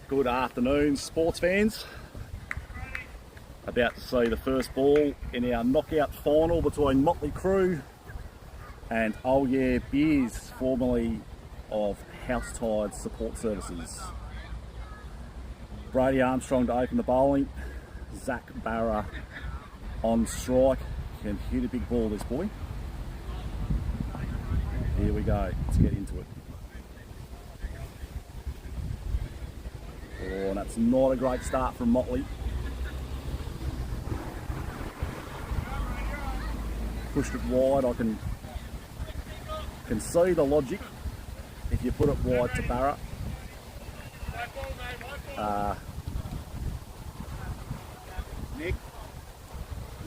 Good afternoon, sports fans. About to see the first ball in our knockout final between Motley Crew and Oh Yeah Beers, formerly of House Tide Support Services. Brady Armstrong to open the bowling. Zach Barra on strike. Can hit a big ball, this boy. Here we go. Let's get into it. Oh, that's not a great start from Motley. Pushed it wide. I can see the logic if you put it wide to Barra.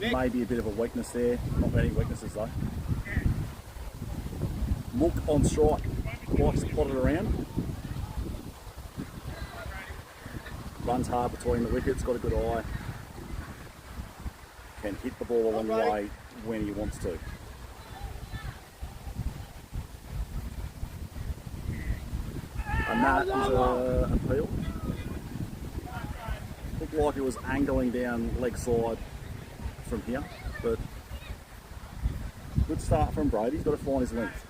Maybe a bit of a weakness there. Not many weaknesses though. Mook on strike. Likes to plot it around. Runs hard between the wickets, got a good eye. Can hit the ball a long way when he wants to. And that is an appeal. Looked like it was angling down leg side from here, but good start from Brady. He's got to find his length.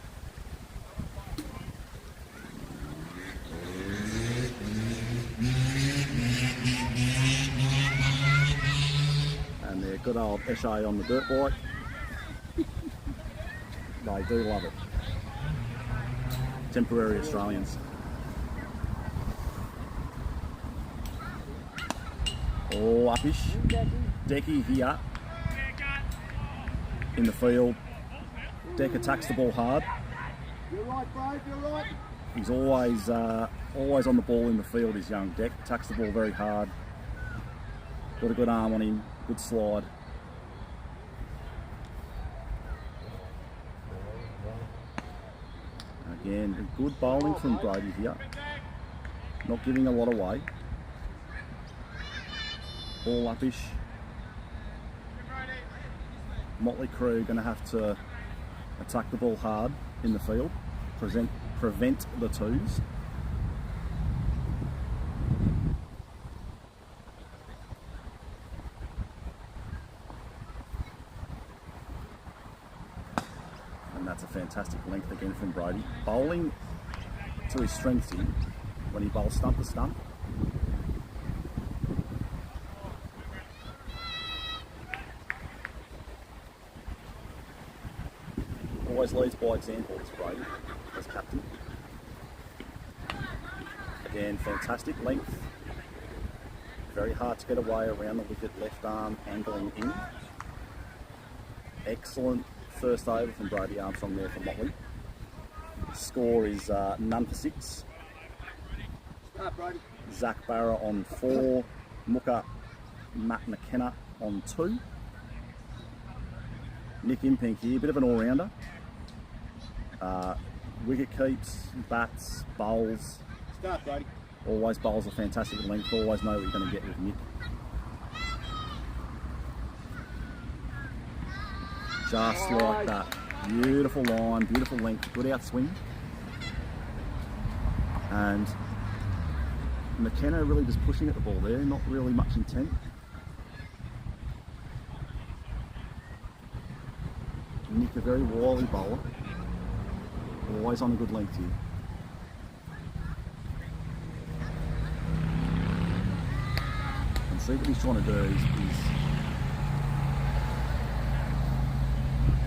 And their good old Eshay on the dirt bike. They do love it. Temporary Australians. Oh, uppish. Decky here in the field. Deck attacks the ball hard. You're right, Brave, you're right. He's always on the ball in the field, his young Deck. Attacks the ball very hard. Got a good arm on him, good slide. Again, good bowling from Brady here. Not giving a lot away. Ball uppish. Motley Crew going to have to attack the ball hard in the field, prevent the twos. And that's a fantastic length again from Brady. Bowling to his strengths here when he bowls stump to stump. Always leads by example, this Brady, as captain. Again, fantastic length. Very hard to get away around the wicket, left arm angling in. Excellent first over from Brady Armstrong there for Motley. Score is none for 6. Start, Brady. Zach Barra on 4. Mooker Matt McKenna on 2. Nick Impink here, bit of an all-rounder. Wicket keeps, bats, bowls. Start, Brady. Always bowls a fantastic length. Always know what you're going to get with Nick. Just like that. Beautiful line, beautiful length, good outswing. And McKenna really just pushing at the ball there, not really much intent. Nick, a very wily bowler. Always on a good length here. And see what he's trying to do is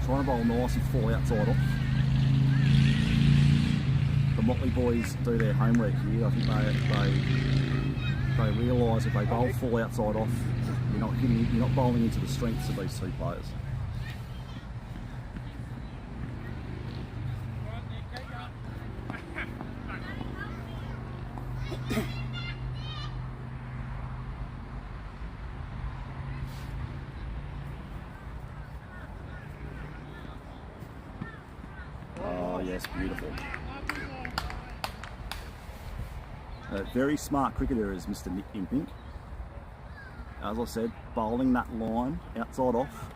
trying to bowl nice and fall outside off. The Motley boys do their homework here. I think they realise if they bowl fall outside off, you're not bowling into the strengths of these two players. Oh yes, beautiful. A very smart cricketer is Mr. Nick Impink. As I said, bowling that line outside off,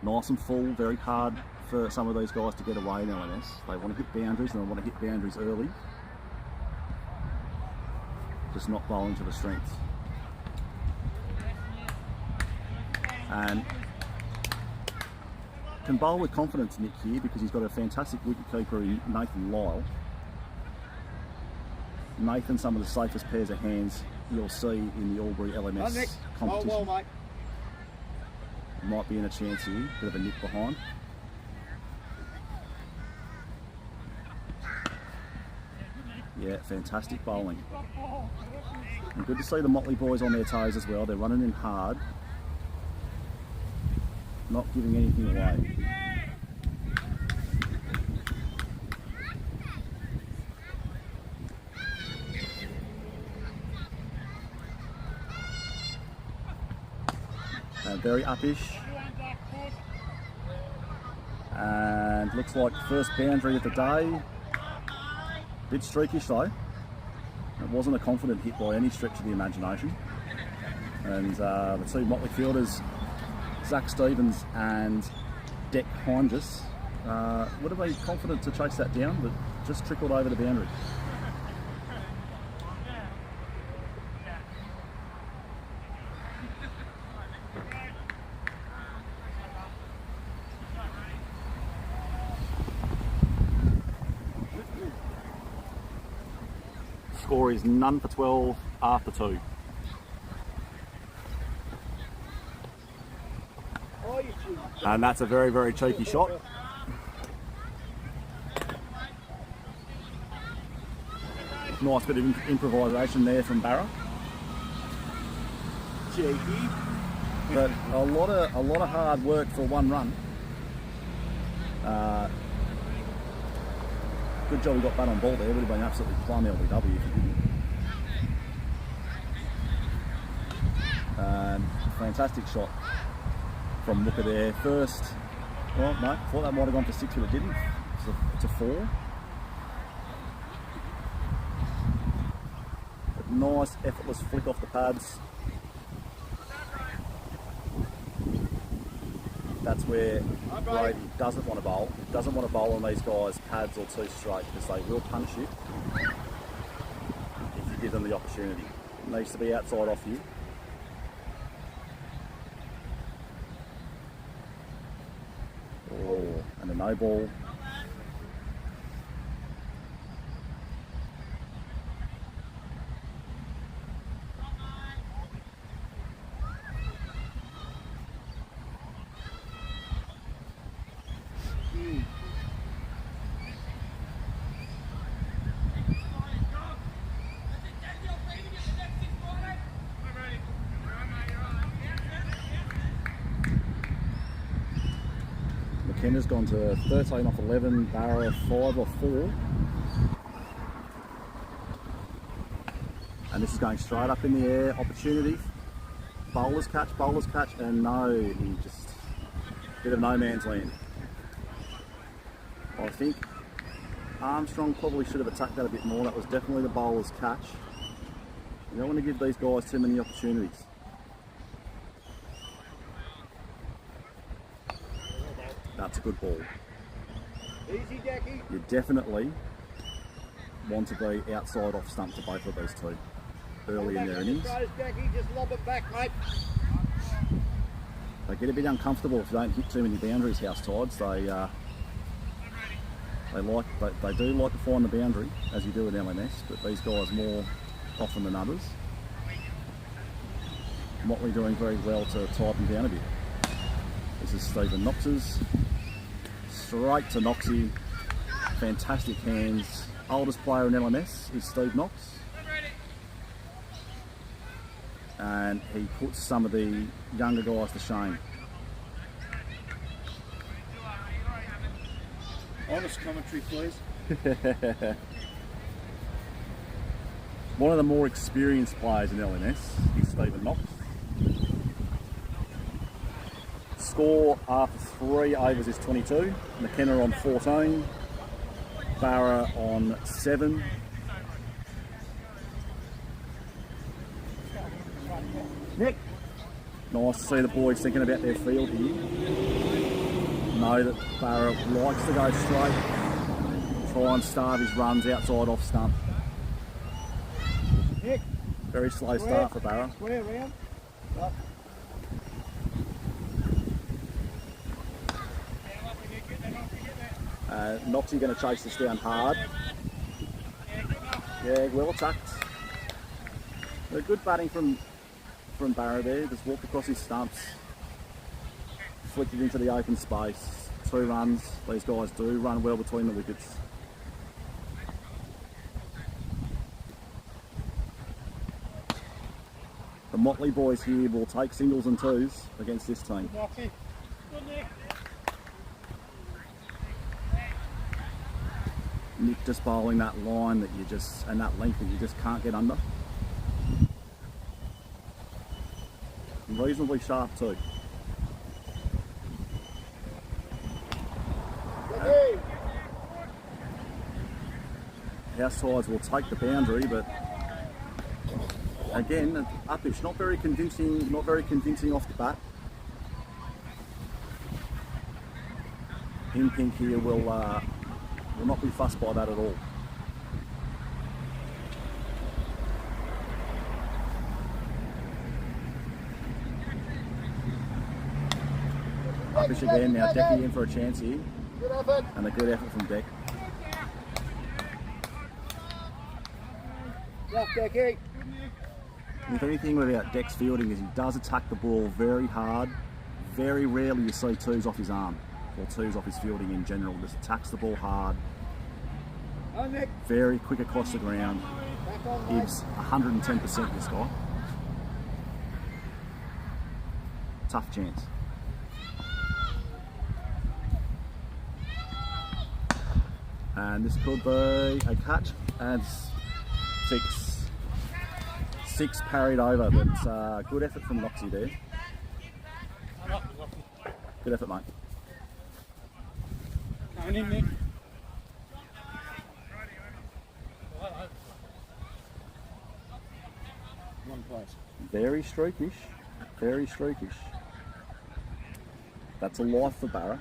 nice and full, very hard for some of those guys to get away in LNS. They want to hit boundaries and they want to hit boundaries early. just not bowling to the strengths. And can bowl with confidence, Nick, here, because he's got a fantastic wicketkeeper in Nathan Lyle. Nathan, some of the safest pairs of hands you'll see in the Albury LMS competition. Well, mate. Might be in a chance here, bit of a nip behind. Yeah, fantastic bowling. And good to see the Motley boys on their toes as well. They're running in hard, not giving anything away. Very uppish. And looks like first boundary of the day. Bit streakish though. It wasn't a confident hit by any stretch of the imagination. And the two Motley fielders, Zach Stevens and Deck Hindus, would have been confident to chase that down, but just trickled over the boundary. Score is none for 12 after 2. And that's a very, very cheeky shot. Nice bit of improvisation there from Barra. Cheeky. But a lot of hard work for one run. Good job he got that on ball there. Would have been absolutely plumb LBW if he didn't. Fantastic shot from Mooker there. First, well, no, thought that might have gone for 6, but it didn't. It's a 4. But nice, effortless flick off the pads. That's where Brady doesn't want to bowl. Doesn't want to bowl on these guys' pads or too straight, because they will punish you if you give them the opportunity. It needs to be outside off you. Oh, and a no ball. McKenna's gone to 13 off 11, Barra 5 off 4. And this is going straight up in the air, opportunity. Bowler's catch, and no, he just, bit of no man's land. I think Armstrong probably should have attacked that a bit more. That was definitely the bowler's catch. You don't want to give these guys too many opportunities. That's a good ball. Easy, Decky. You definitely want to be outside off stump to both of these two early in their innings. Decky, just lob it back, mate. They get a bit uncomfortable if you don't hit too many boundaries, house tides. They do like to find the boundary, as you do in LMS, but these guys more often than others. Motley doing very well to tighten down a bit. This is Stephen Knox's. Straight to Knoxy. Fantastic hands. Oldest player in LMS is Steve Knox. And he puts some of the younger guys to shame. Honest commentary, please. One of the more experienced players in LMS is Stephen Knox. Score after 3 overs is 22. McKenna on 14. Barra on 7. Nick. Nice to see the boys thinking about their field here. Know that Barra likes to go straight. Try and starve his runs outside off stump. Nick. Very slow start for Barra. Square round. Up. Noxie going to chase this down hard. Yeah, well attacked. A good batting from Barra there. Just walked across his stumps, flicked it into the open space. 2 runs. These guys do run well between the wickets. The Motley boys here will take singles and twos against this team. Noxie. Good Nick. Nick just bowling that line that you just, and that length that you just can't get under. Reasonably sharp too. House sides will take the boundary, but again, up pitch, not very convincing off the bat. In pink here will not be fussed by that at all. Up pitch again, now Decky in for a chance here. Good effort. And a good effort from Deck. Rough Decky. If anything about Deck's fielding is he does attack the ball very hard. Very rarely you see twos off his arm or twos off his fielding in general. Just attacks the ball hard. Oh, Nick. Very quick across the ground. Back on, mate. Gives 110% this guy. Tough chance. And this could be a catch and 6. 6 parried over, but good effort from Noxie there. Good effort, mate. Coming in, Nick. One place. Very streakish. Very streakish. That's a life for Barra.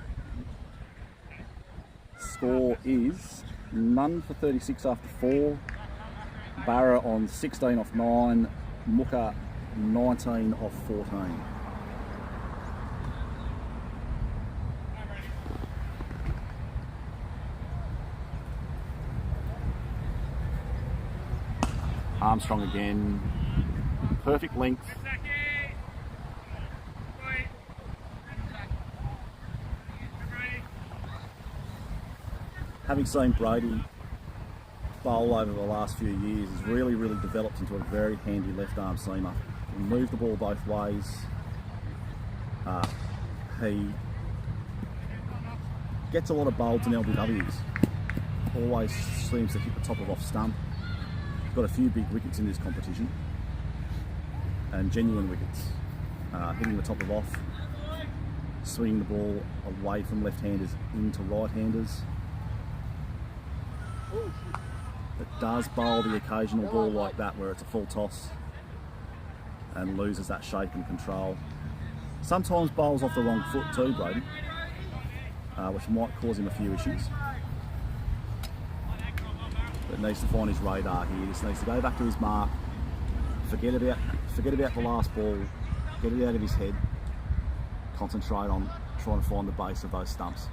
Score is none for 36 after 4. Barra on 16 off 9. Mooka 19 off 14. Armstrong again. Perfect length. Having seen Brady bowl over the last few years, he's really developed into a very handy left arm seamer. He can move the ball both ways. He gets a lot of bowls in LBWs. Always seems to hit the top of off stump. Got a few big wickets in this competition. And genuine wickets. Hitting the top of off. Swinging the ball away from left-handers into right-handers. It does bowl the occasional ball like that where it's a full toss and loses that shape and control. Sometimes bowls off the wrong foot too, Brady, which might cause him a few issues. But needs to find his radar here. Just needs to go back to his mark, forget about the last ball, get it out of his head, concentrate on trying to find the base of those stumps.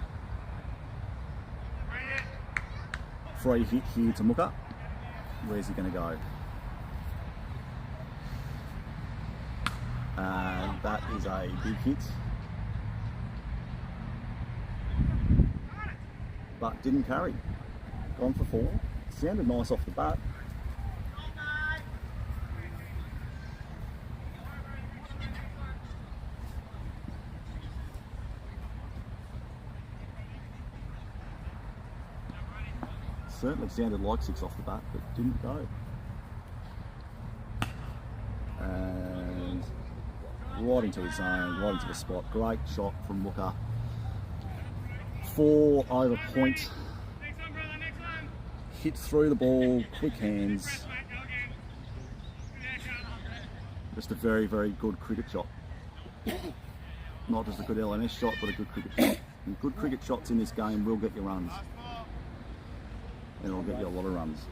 Free hit here to Mooka. Where's he going to go? And that is a big hit. But didn't carry. Gone for 4. Sounded nice off the bat. Certainly sounded like 6 off the bat, but didn't go. And right into his zone, right into the spot. Great shot from Mooka. 4 over point. Hit through the ball, quick hands. Just a very good cricket shot. Not just a good LNS shot, but a good cricket shot. And good cricket shots in this game will get you runs. And it'll get you a lot of runs.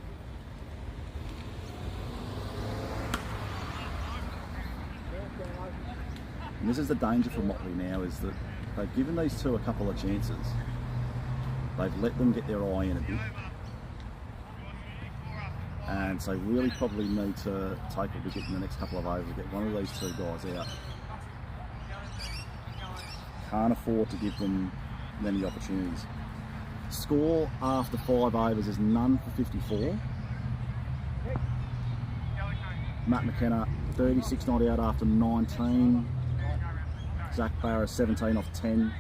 And this is the danger for Motley now, is that they've given these two a couple of chances. They've let them get their eye in a bit. And so really probably need to take a wicket in the next couple of overs to get one of these two guys out. Can't afford to give them many opportunities. Score after 5 overs is none for 54. Matt McKenna 36 not out after 19. Zach Barra 17 off 10.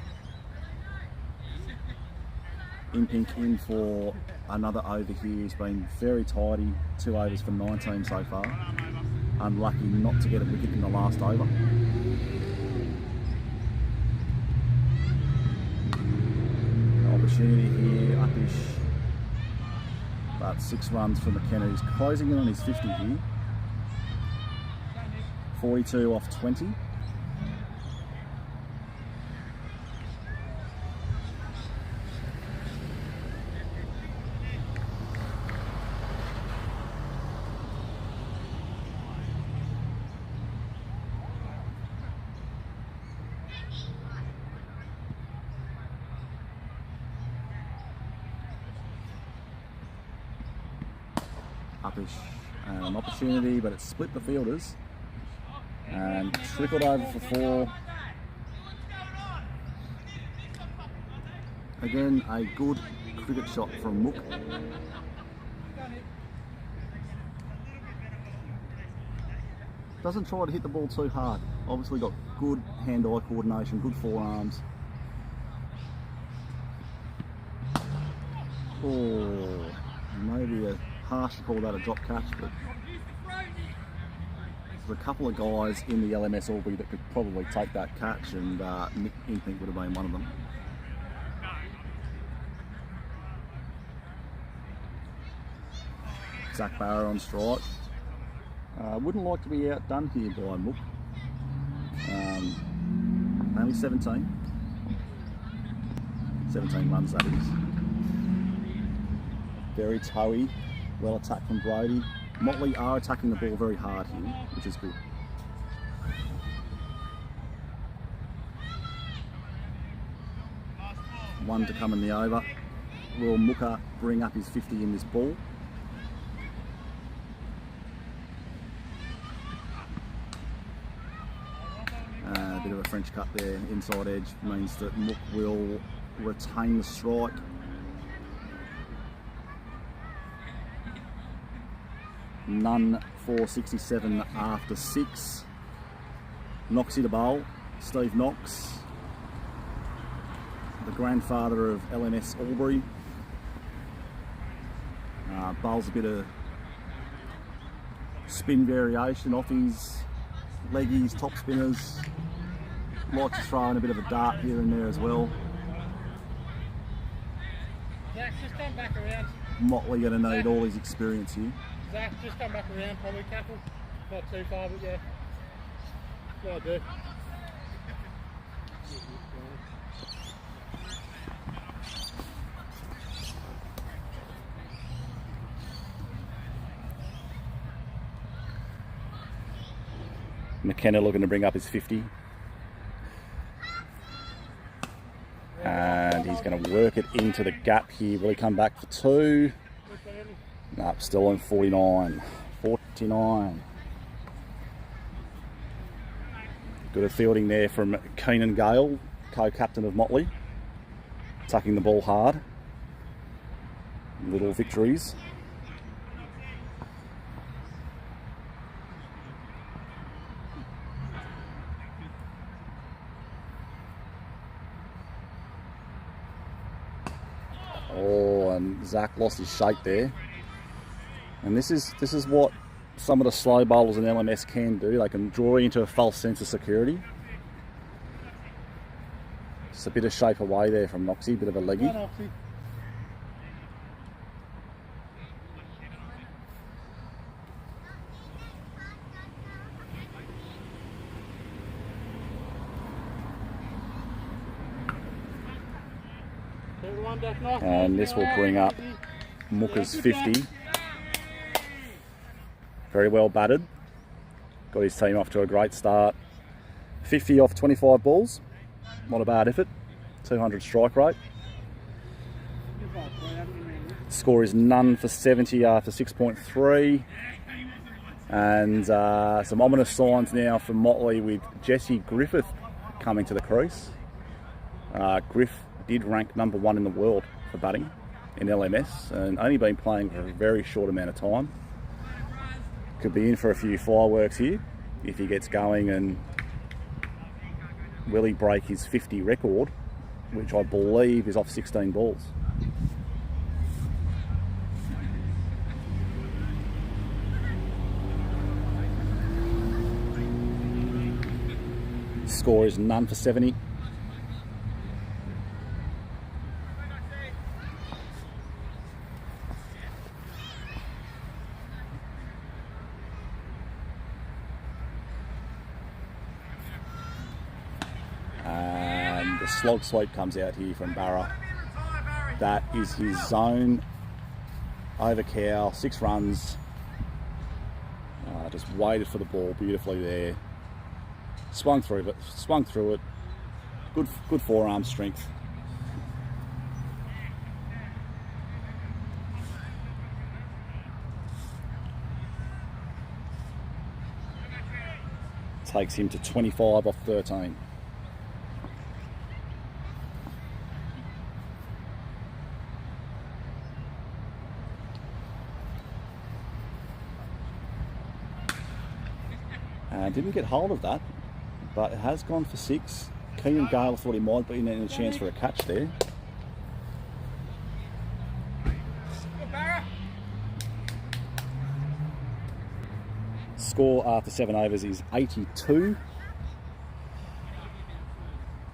Impink in for another over here. He's been very tidy. 2 overs for 19 so far. Unlucky not to get a wicket in the last over. Opportunity here, upish. About 6 runs for McKenna. He's closing in on his 50 here. 42 off 20. Upish, an opportunity, but it split the fielders and trickled over for 4. Again, a good cricket shot from Mook. Doesn't try to hit the ball too hard. Obviously got good hand-eye coordination, good forearms. Oh, maybe a harsh to call that a drop catch, but there's a couple of guys in the LMS Albury that could probably take that catch, and Nick Impink would have been one of them. Zach Barrow on strike. Wouldn't like to be outdone here by Mook. Only 17 runs, that is. Very toey. Well attacked from Brody. Motley are attacking the ball very hard here, which is good. One to come in the over. Will Mooker bring up his 50 in this ball? A bit of a French cut there, inside edge, means that Mook will retain the strike. None for 67 after 6. Knoxy to bowl. Steve Knox, the grandfather of LMS Albury. Bowls a bit of spin variation off his leggies, top spinners. Likes to throw in a bit of a dart here and there as well. Zach, just come back around. Motley going to need all his experience here. Zach, just come back around, probably careful. Not too far, but yeah. Yeah, I do. McKenna looking to bring up his 50. And he's going to work it into the gap here. Will he come back for 2? No, still on 49. 49. Good at fielding there from Keenan Gale, co-captain of Motley. Tucking the ball hard. Little victories. Oh, and Zach lost his shape there. And this is what some of the slow bowlers in LMS can do. They can draw you into a false sense of security. Just a bit of shape away there from Noxie, bit of a leggy. And this will bring up Mooker's 50. Very well batted. Got his team off to a great start. 50 off 25 balls. Not a bad effort. 200 strike rate. Score is none for 70 after 6.3. And some ominous signs now for Motley with Jesse Griffith coming to the crease. Griff did rank number 1 in the world for batting in LMS and only been playing for a very short amount of time. Could be in for a few fireworks here if he gets going, and will he break his 50 record, which I believe is off 16 balls. Score is none for 70. And the slog sweep comes out here from Barra. That is his zone. Over cow, 6 runs. Just waited for the ball beautifully there. Swung through it. Good forearm strength. Takes him to 25 off 13. And didn't get hold of that, but it has gone for 6. Keenan Gale thought he might be in a chance for a catch there. Score after 7 overs is 82.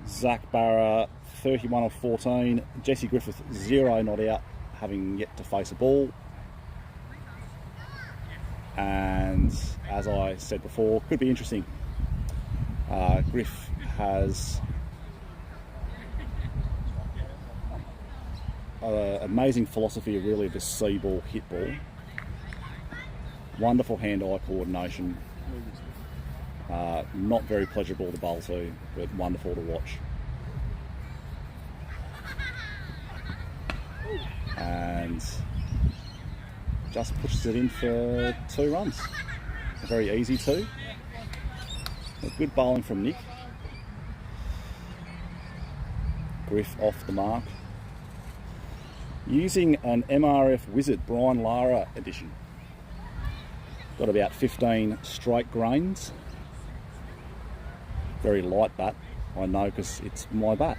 Zach Barra 31 off 14. Jesse Griffith 0 not out, having yet to face a ball. And as I said before, could be interesting. Griff has an amazing philosophy of really the see ball, hit ball. Wonderful hand-eye coordination. Not very pleasurable to bowl to, but wonderful to watch. And just pushes it in for 2 runs. A very easy 2. A good bowling from Nick. Griff off the mark. Using an MRF Wizard Brian Lara edition. Got about 15 straight grains. Very light bat, I know, because it's my bat.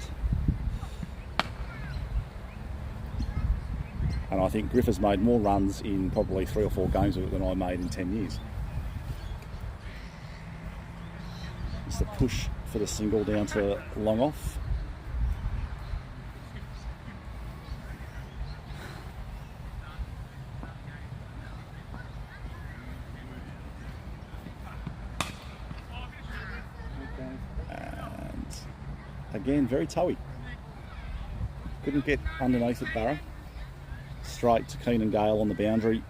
And I think Griff has made more runs in probably 3 or 4 games of it than I made in 10 years. It's the push for the single down to long off. And again, very toey. Couldn't get underneath it, Barra. Straight to Keenan Gale on the boundary.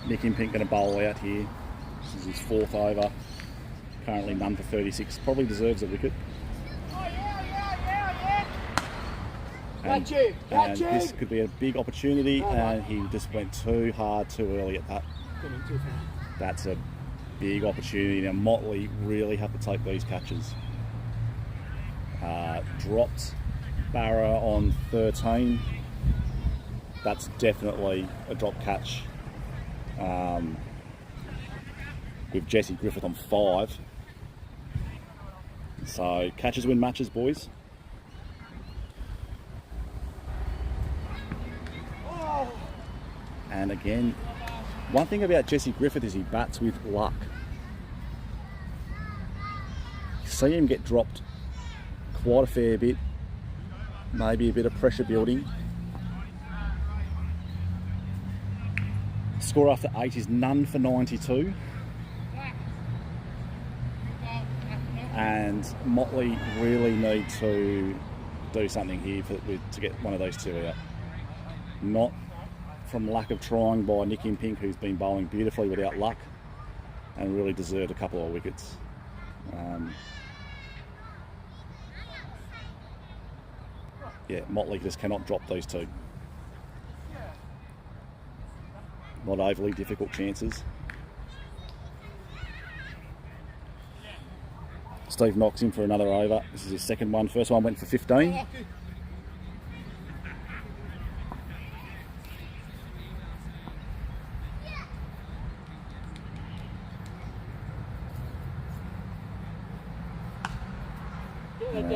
Nick Impink going to bowl out here. This is his 4th over. Currently none for 36. Probably deserves a wicket. And this could be a big opportunity, and he just went too hard too early at that. That's a big opportunity. Now Motley really have to take these catches. Dropped Barra on 13. That's definitely a drop catch. With Jesse Griffith on 5. So catches win matches, boys. And again, one thing about Jesse Griffith is he bats with luck. You see him get dropped quite a fair bit, maybe a bit of pressure building. Score after 8 is none for 92. And Motley really need to do something here to get one of those 2 out. not from lack of trying by Nick Impink, who's been bowling beautifully without luck and really deserved a couple of wickets. Yeah, Motley just cannot drop these two. Not overly difficult chances. Steve knocks in for another over. This is his second one. First one went for 15. Yeah,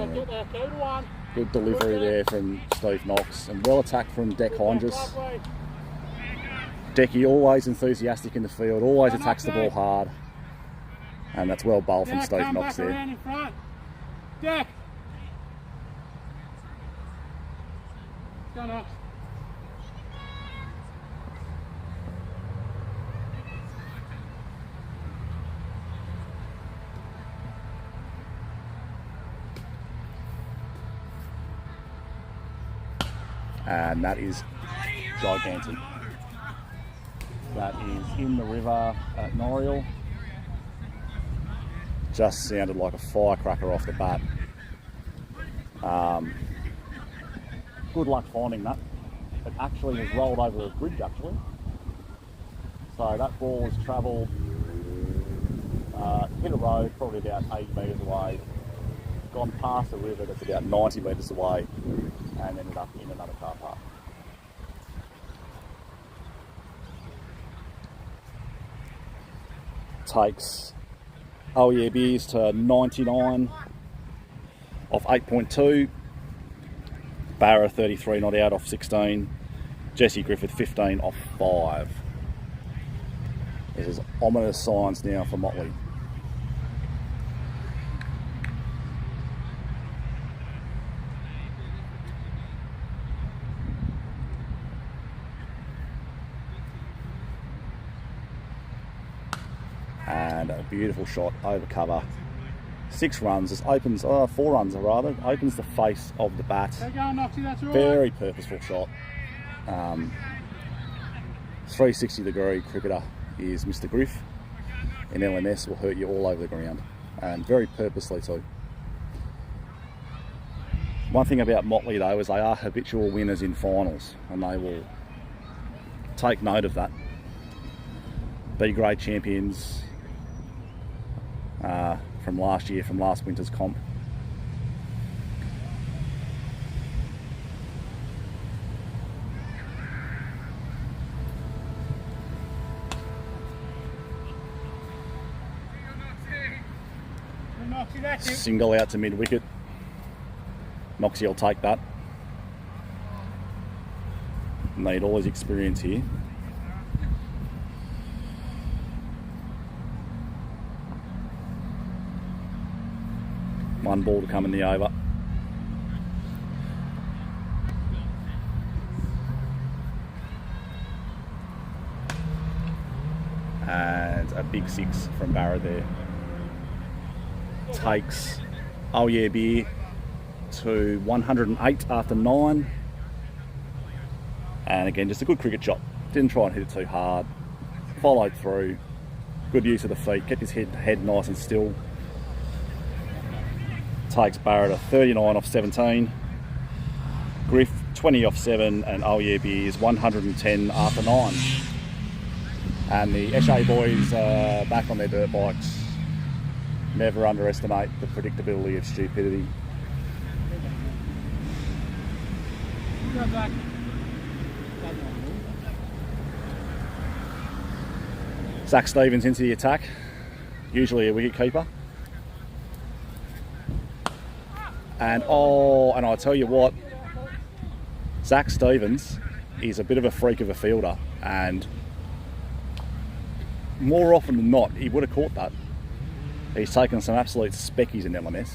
get that go to one. Good delivery there from Steve Knox, and well attacked from Deck Hondras. Decky always enthusiastic in the field, always attacks the ball hard, and that's well bowled from Steve Knox there. In front. Deck. Go Knox. And that is gigantic. That is in the river at Noreuil. Just sounded like a firecracker off the bat. Good luck finding that. It actually has rolled over a bridge actually. So that ball has travelled, hit a road probably about 8 metres away, gone past a river that's about 90 metres away, and ended up in another car park. Takes Oh Yeah Beers to 99 off 8.2. Barra 33 not out off 16. Jesse Griffith 15 off 5. This is ominous signs now for Motley. And a beautiful shot over cover. 6 runs. This opens, 4 runs rather. Opens the face of the bat. Very purposeful shot. 360-degree cricketer is Mr. Griff. In LMS will hurt you all over the ground, and very purposely too. One thing about Motley though is they are habitual winners in finals, and they will take note of that. B grade champions from last year, from last winter's comp. Single out to mid wicket. Noxie will take that. Need all his experience here. One ball to come in the over. And a big 6 from Barra there. Takes Oh Yeah Beer to 108 after 9. And again, just a good cricket shot. Didn't try and hit it too hard. Followed through. Good use of the feet. Kept his head nice and still. Takes Barra to 39 off 17. Griff 20 off 7, and Oh Yeah Beer is 110 after 9. And the Eshe boys are back on their dirt bikes. Never underestimate the predictability of stupidity. Zach Stevens into the attack, usually a wicket keeper. And I tell you what, Zach Stevens is a bit of a freak of a fielder, and more often than not, he would have caught that. He's taken some absolute speckies in LMS.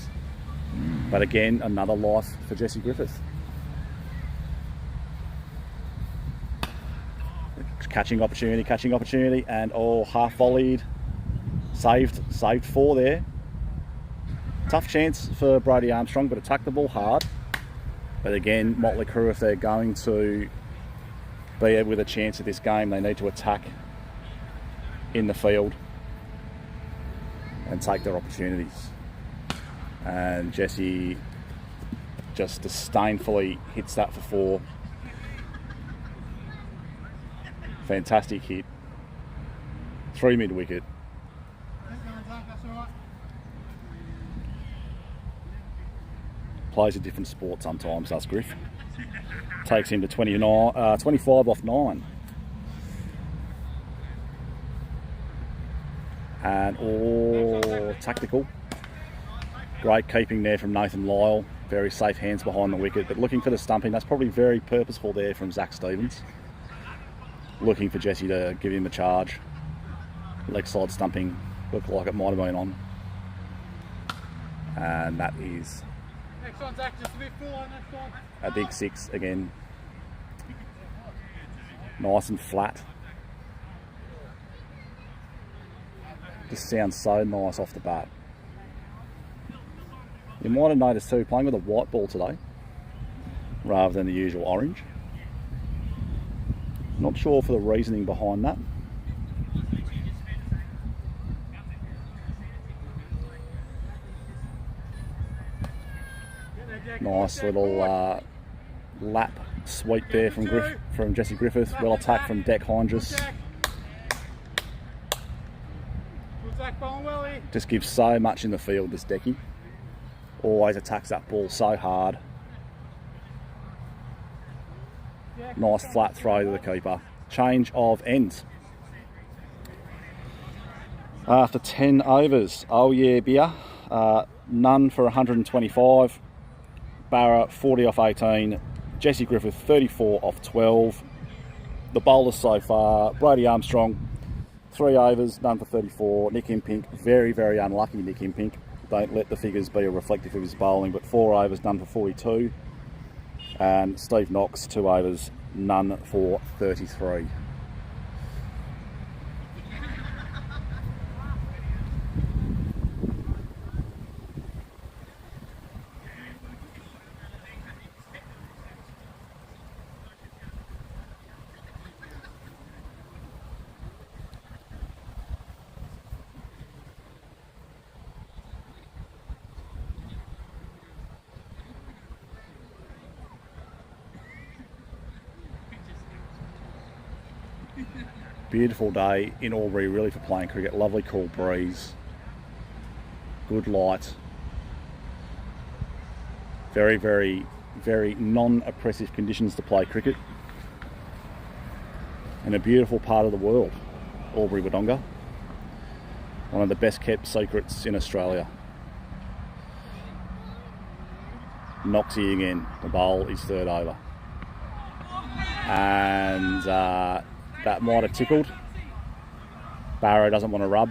But again, another life for Jesse Griffith. Catching opportunity, and half volleyed. Saved 4 there. Tough chance for Brody Armstrong, but attack the ball hard. But again, Motley crew, if they're going to be with a chance at this game, they need to attack in the field and take their opportunities. And Jesse just disdainfully hits that for 4. Fantastic hit. 3 mid-wicket. Plays a different sport sometimes, does Griff. Takes him to 25 off 9. And tactical. Great keeping there from Nathan Lyle. Very safe hands behind the wicket, but looking for the stumping. That's probably very purposeful there from Zach Stevens. Looking for Jesse to give him the charge. Leg side stumping looked like it might have been on. And that is next one, Zach, just a bit full on next one. A big 6 again. Nice and flat. Just sounds so nice off the bat. You might have noticed too, playing with a white ball today rather than the usual orange. Not sure for the reasoning behind that. Nice little lap sweep there from Jesse Griffith. Well attacked from Deck Hindress. Just gives so much in the field, this Decky. Always attacks that ball so hard. Nice flat throw to the keeper. Change of ends. After 10 overs, oh yeah beer. None for 125. Barra 40 off 18. Jesse Griffith 34 off 12. The bowlers so far, Brady Armstrong 3 overs, none for 34. Nick Impink, very, very unlucky Nick Impink. Don't let the figures be a reflective of his bowling, but 4 overs, none for 42. And Steve Knox, 2 overs, none for 33. Beautiful day in Albury, really, for playing cricket. Lovely cool breeze, good light, very, very, very non-oppressive conditions to play cricket, and a beautiful part of the world, Albury Wodonga. One of the best kept secrets in Australia. Noxie again, the bowl is 3rd over. And that might have tickled. Barrow doesn't want to rub.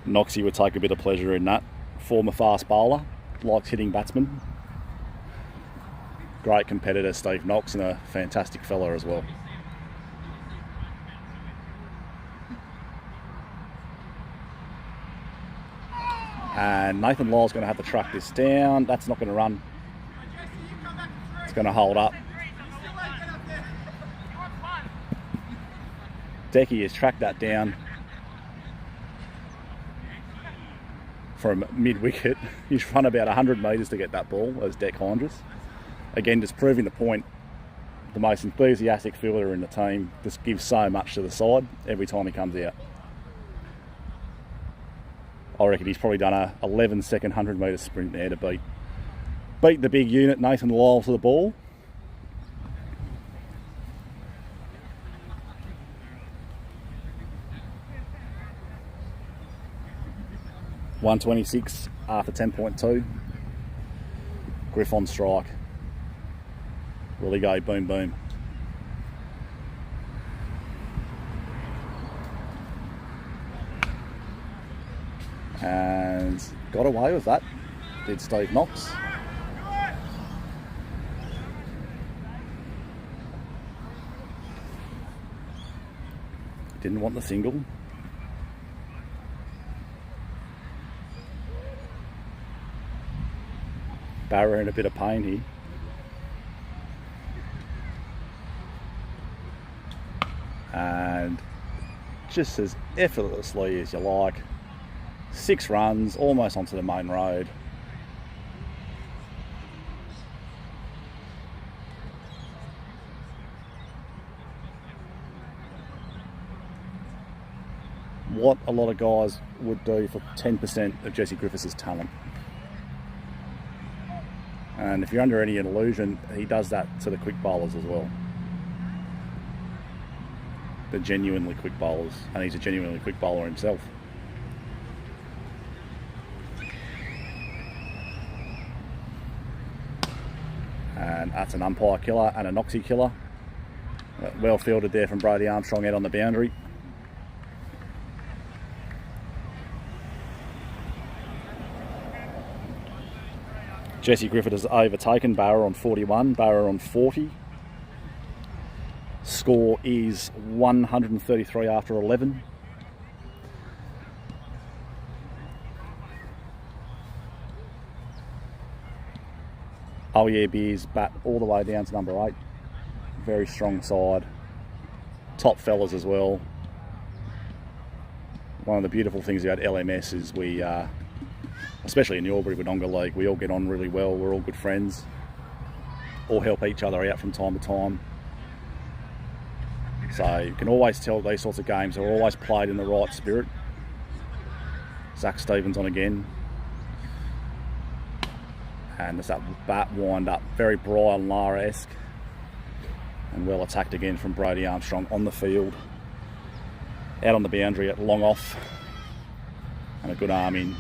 Noxie would take a bit of pleasure in that. Former fast bowler, likes hitting batsmen. Great competitor, Steve Knox, and a fantastic fella as well. And Nathan Lyle's going to have to track this down. That's not going to run. It's going to hold up. Decky has tracked that down from mid-wicket. He's run about 100 metres to get that ball as Deck Hindress. Again, just proving the point. The most enthusiastic fielder in the team just gives so much to the side every time he comes out. I reckon he's probably done a 11-second 100-metre sprint there to beat the big unit, Nathan Lyle, to the ball. .126 after 10.2. Griff on strike. Will he go boom boom? And got away with that, did Steve Knox. Didn't want the single. Barra in a bit of pain here. And just as effortlessly as you like, 6 runs, almost onto the main road. What a lot of guys would do for 10% of Jesse Griffiths' talent. And if you're under any illusion, he does that to the quick bowlers as well. The genuinely quick bowlers, and he's a genuinely quick bowler himself. And that's an umpire killer and a Noxie killer. Well fielded there from Brodie Armstrong out on the boundary. Jesse Griffith has overtaken Barra on 41, Barra on 40. Score is 133 after 11. Oh yeah, Beers bat all the way down to number 8. Very strong side. Top fellas as well. One of the beautiful things about LMS is we, especially in the Albury-Wodonga League, we all get on really well. We're all good friends. All help each other out from time to time. So you can always tell these sorts of games are always played in the right spirit. Zach Stevens on again. And there's that bat wind up, very Brian Lara-esque. And well attacked again from Brodie Armstrong on the field. Out on the boundary at long off. And a good arm in.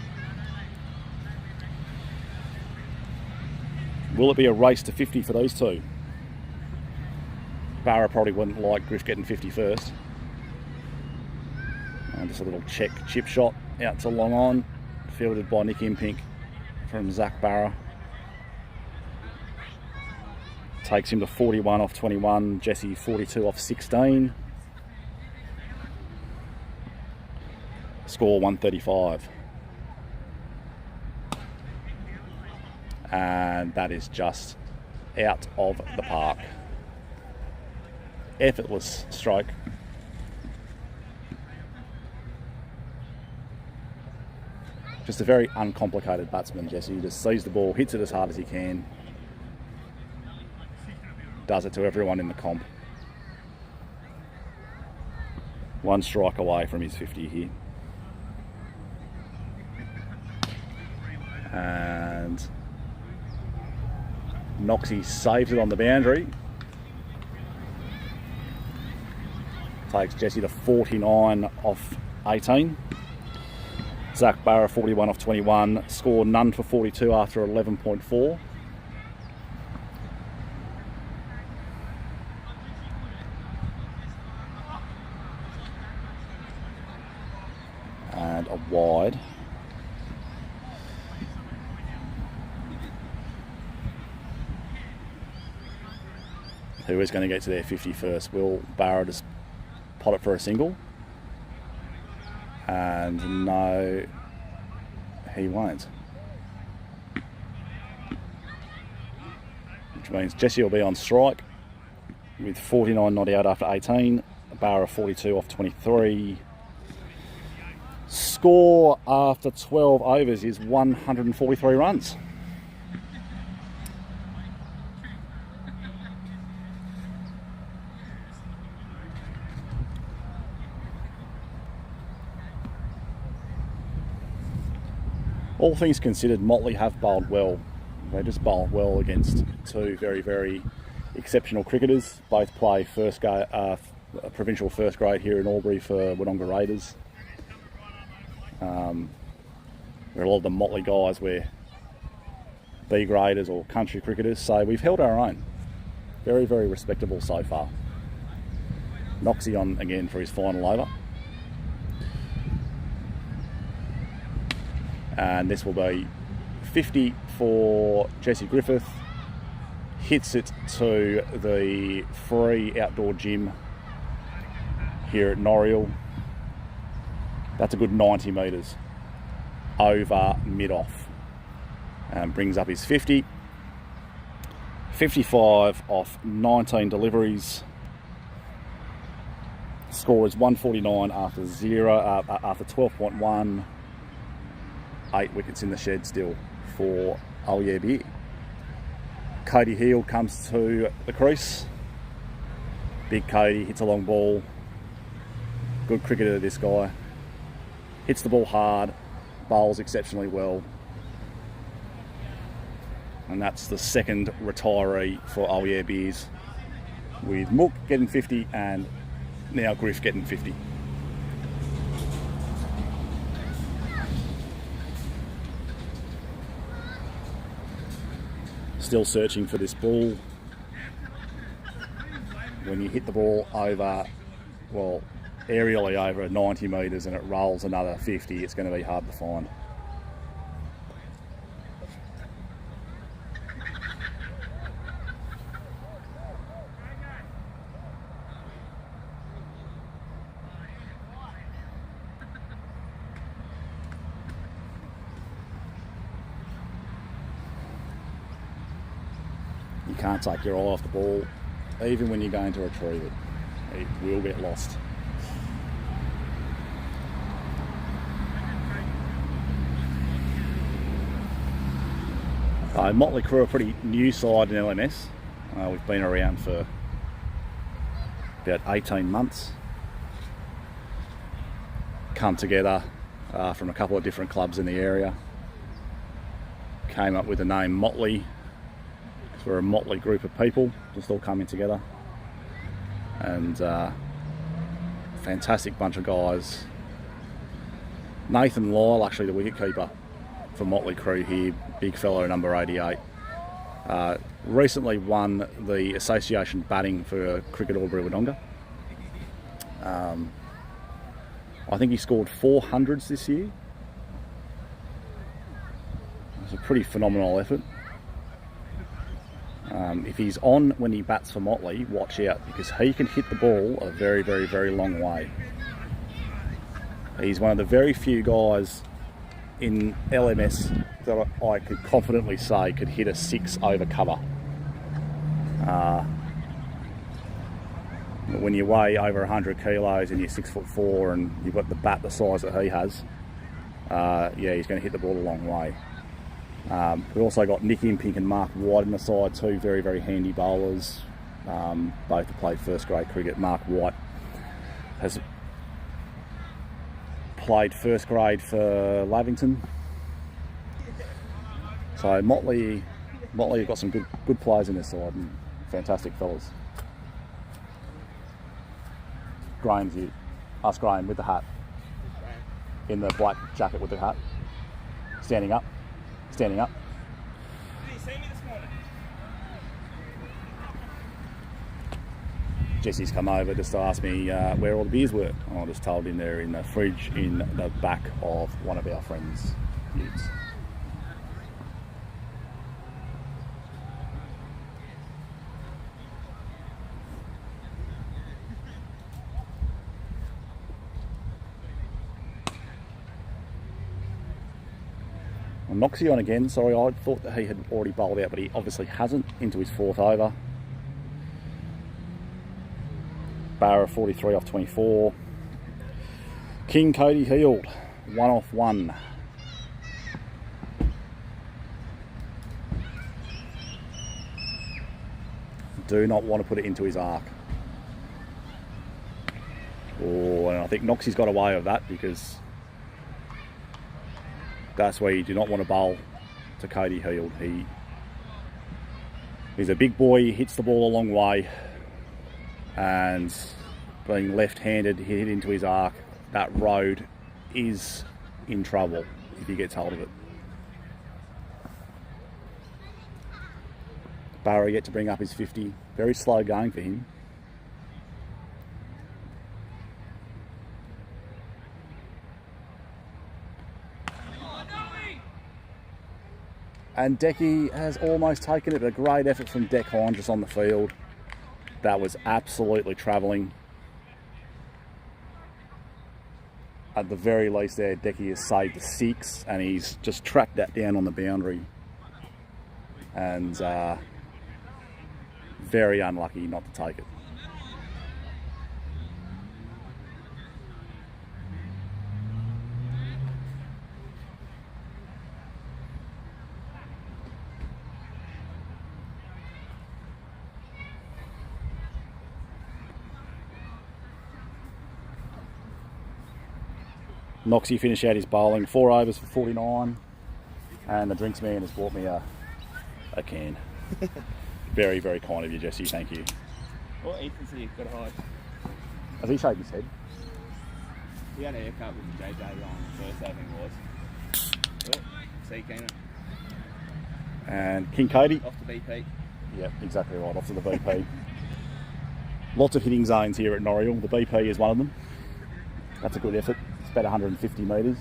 Will it be a race to 50 for these two? Barra probably wouldn't like Griff getting 50 first. And just a little check chip shot out to long on. Fielded by Nick Impink from Zach Barra. Takes him to 41 off 21. Jesse 42 off 16. Score 135. And that is just out of the park. Effortless stroke. Just a very uncomplicated batsman, Jesse. He just sees the ball, hits it as hard as he can. Does it to everyone in the comp. 1 strike away from his 50 here. And Noxie saves it on the boundary. Takes Jesse to 49 off 18. Zach Barra 41 off 21. Score none for 42 after 11.4. And a wide. Who is going to get to their 50 first? Will Barra just pot it for a single? And no, he won't. Which means Jesse will be on strike with 49 not out after 18. Barra 42 off 23. Score after 12 overs is 143 runs. All things considered, Motley have bowled well. They just bowled well against two very, very exceptional cricketers. Both play provincial first grade here in Albury for Wodonga Raiders. There are a lot of the Motley guys were B graders or country cricketers, so we've held our own. Very, very respectable so far. Noxie on again for his final over. And this will be 50 for Jesse Griffith. Hits it to the free outdoor gym here at Noreuil. That's a good 90 metres over mid-off. and brings up his 50. 55 off 19 deliveries. Score is 149 after after 12.1. 8 wickets in the shed still for Oh Yeah Beer. Cody Heald comes to the crease. Big Cody hits a long ball. Good cricketer, this guy. Hits the ball hard, bowls exceptionally well. And that's the second retiree for Oh Yeah Beers, with Mook getting 50 and now Griff getting 50. Still searching for this ball. When you hit the ball over, well, aerially over 90 metres and it rolls another 50, it's going to be hard to find. You can't take your eye off the ball, even when you're going to retrieve it. It will get lost. Motley Crew are a pretty new side in LMS. We've been around for about 18 months. Come together from a couple of different clubs in the area. Came up with the name Motley. We're a motley group of people, just all coming together. And fantastic bunch of guys. Nathan Lyle, actually the wicketkeeper for Motley Crew here, big fellow, number 88. Recently won the association batting for Cricket Albury Wodonga. I think he scored 400s this year. It's a pretty phenomenal effort. If he's on when he bats for Motley, watch out, because he can hit the ball a very, very, very long way. He's one of the very few guys in LMS that I could confidently say could hit a 6 over cover. When you weigh over 100 kilos and you're 6'4" and you've got the bat the size that he has, yeah, he's going to hit the ball a long way. We've also got Nick Impink and Mark White in the side too, very, very handy bowlers. Both have played first grade cricket. Mark White has played first grade for Lavington. So Motley have got some good players in their side and fantastic fellas. Graham's here. Ask Graham with the hat. In the black jacket with the hat. Standing up. Standing up. Did you see me this morning? Jesse's come over just to ask me where all the beers were. I just told him they're in the fridge in the back of one of our friends' utes. Noxie on again. Sorry, I thought that he had already bowled out, but he obviously hasn't. Into his 4th over. Barra 43 off 24. King Cody Heald 1 off 1. Do not want to put it into his arc. Oh, and I think Noxie's got away with that, because that's where you do not want to bowl to Cody Heald. He's a big boy, he hits the ball a long way, and being left-handed, he hit into his arc. That road is in trouble if he gets hold of it. Barry yet to bring up his 50. Very slow going for him. And Decky has almost taken it. A great effort from Deck Hine just on the field. That was absolutely travelling. At the very least there, Decky has saved the 6, and he's just tracked that down on the boundary and very unlucky not to take it. Noxie finished out his bowling, 4 overs for 49, and the drinks man has bought me a can. Very, very kind of you, Jesse, thank you. Oh, Ethan's here, got to hide. Has he shaken his head? He had a haircut with the JJ on Thursday, I think it was. Oh, see Keenan. And King Cody. Off to BP. Yeah, exactly right, off to the BP. Lots of hitting zones here at Noreuil. The BP is one of them. That's a good effort. It's about 150 metres.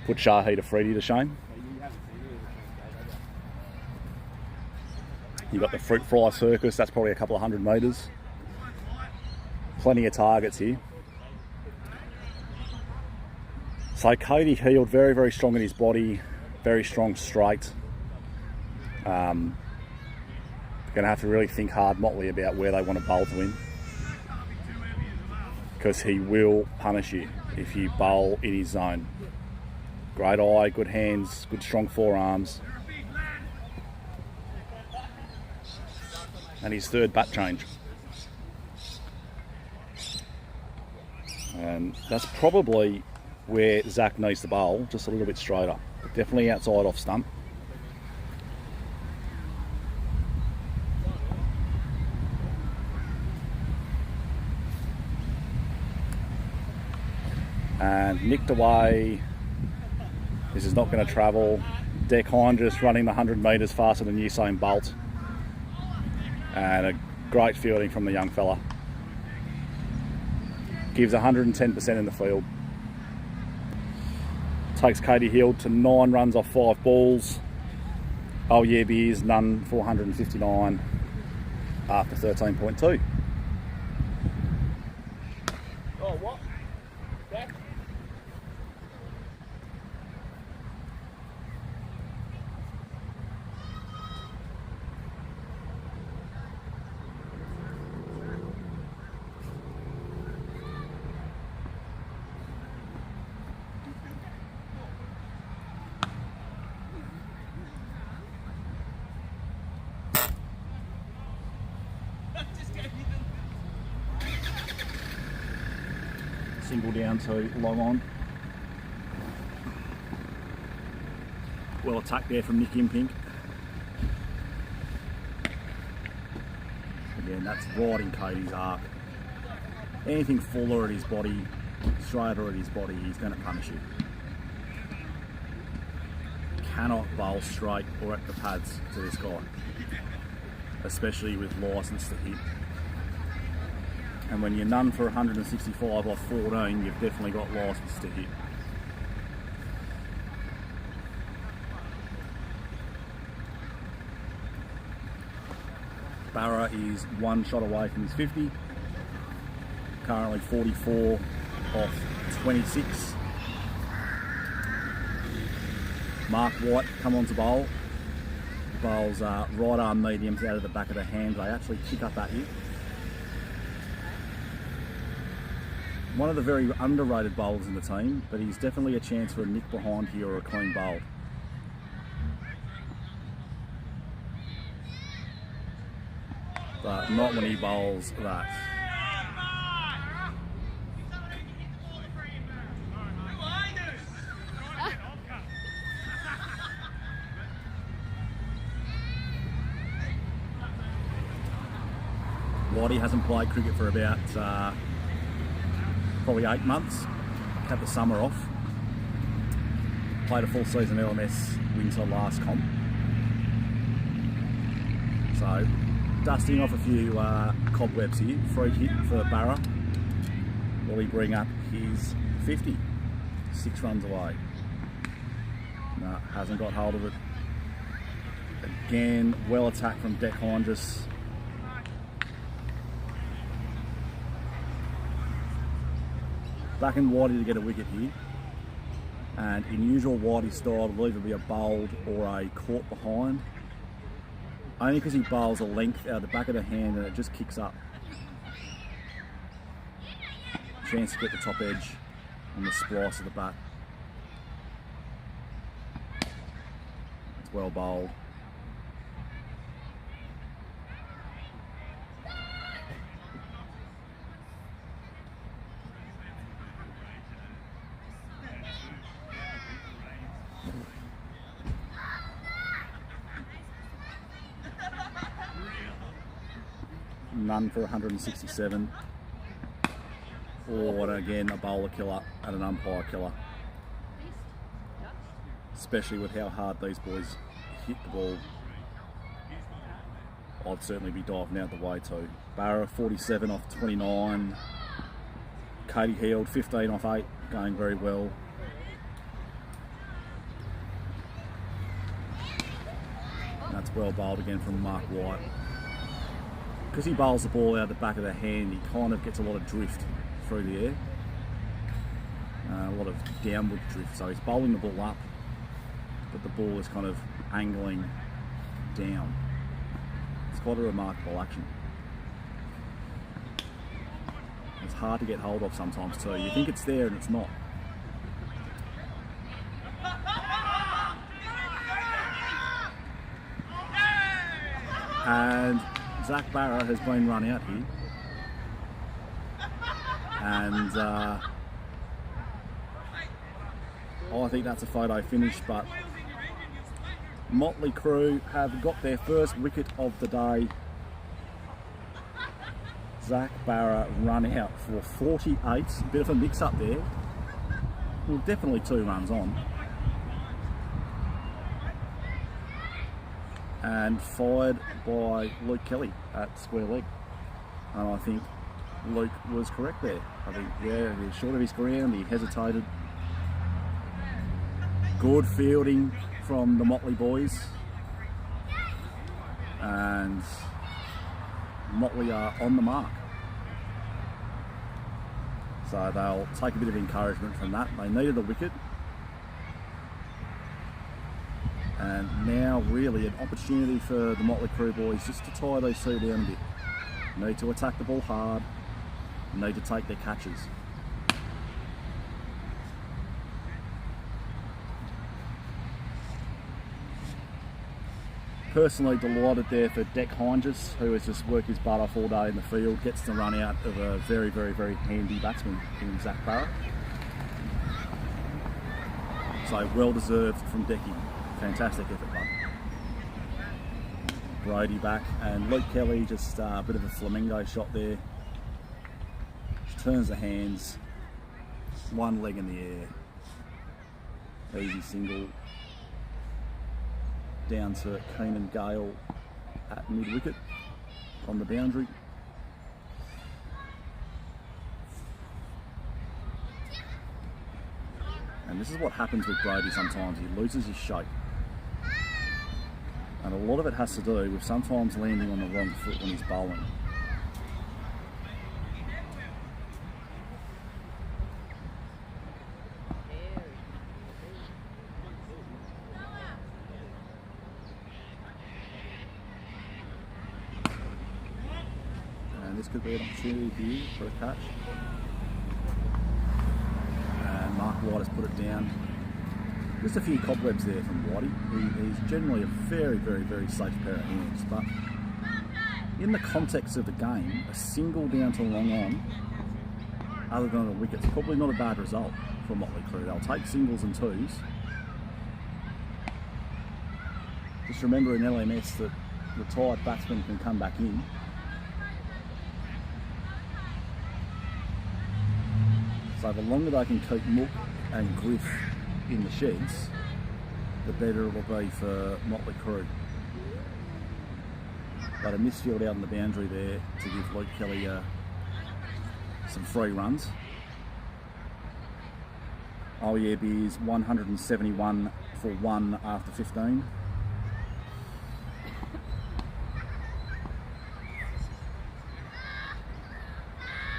Put Shahid Afridi to shame. You've got the fruit fly circus, that's probably a couple of 100 metres. Plenty of targets here. So Cody heeled very, very strong in his body, very strong straight. Going to have to really think hard, Motley, about where they want to bowl to him, because he will punish you if you bowl in his zone. Great eye, good hands, good strong forearms. And his third bat change. And that's probably where Zach needs to bowl, just a little bit straighter. But definitely outside off stump. And nicked away. This is not going to travel. Deckhine just running the 100 metres faster than Usain Bolt. And a great fielding from the young fella. Gives 110% in the field. Takes Katie Hill to 9 runs off 5 balls. Oh yeah, beers, none, 459 after 13.2. Oh, what? That? Single down to long on. Well attacked there from Nick Impink. Again, that's right in Cody's arc. Anything fuller at his body, straighter at his body, he's going to punish you. Cannot bowl straight or at the pads to this guy, especially with licence to hit. And when you're none for 165 off 14, you've definitely got licence to hit. Barra is 1 shot away from his 50. Currently 44 off 26. Mark White come on to bowl. Bowls right arm mediums out of the back of the hand. They actually kick up at you. One of the very underrated bowlers in the team, but he's definitely a chance for a nick behind here or a clean bowl. But not when he bowls that. Whitey hasn't played cricket for about probably 8 months. Had the summer off. Played a full season LMS winter last comp. So dusting off a few cobwebs here. Free hit for Barra. Will he bring up his 50? 6 runs away. No, hasn't got hold of it. Again, well attacked from Deckhine, just backing Whitey to get a wicket here, and in usual Whitey style, it'll either be a bowled or a caught behind. only because he bowls a length out the back of the hand and it just kicks up. Chance to get the top edge on the splice of the bat. It's well bowled. None for 167. Or again, a bowler killer and an umpire killer. Especially with how hard these boys hit the ball. I'd certainly be diving out the way too. Barra 47 off 29. Katie Heald 15 off 8, going very well. And that's well bowled again from Mark White. Because he bowls the ball out the back of the hand, he kind of gets a lot of drift through the air. A lot of downward drift, so he's bowling the ball up, but the ball is kind of angling down. It's quite a remarkable action. It's hard to get hold of sometimes too. You think it's there and it's not. And Zach Barra has been run out here, and I think that's a photo finish, but Motley crew have got their first wicket of the day. Zach Barra run out for 48, a bit of a mix up there, well, definitely 2 runs on. And fired by Luke Kelly at square leg. And I think Luke was correct there. I think, yeah, he was short of his ground, he hesitated. Good fielding from the Motley boys. And Motley are on the mark. So they'll take a bit of encouragement from that. They needed a wicket. And now really an opportunity for the Motley crew boys just to tie those two down a bit. Need to attack the ball hard, need to take their catches. Personally delighted there for Deck Hinges, who has just worked his butt off all day in the field, gets the run out of a very, very, very handy batsman in Zach Barra. So well deserved from Decky. Fantastic effort, bud. Brody back, and Luke Kelly just a bit of a flamingo shot there. Just turns the hands, one leg in the air. Easy single down to Keenan Gale at mid-wicket on the boundary. And this is what happens with Brody sometimes, he loses his shape. And a lot of it has to do with sometimes landing on the wrong foot when he's bowling. And this could be an opportunity here for a catch. And Mark White has put it down. Just a few cobwebs there from Whitey. He's generally a very, very, very safe pair of hands, but in the context of the game, a single down to long on, other than a wicket's probably not a bad result for Motley crew. They'll take singles and twos. Just remember in LMS that retired batsmen can come back in. So the longer they can keep Mook and Griff in the sheds, the better it will be for Motley crew. But a misfield out on the boundary there to give Luke Kelly some free runs. Oh yeah, Beers 171 for 1 after 15.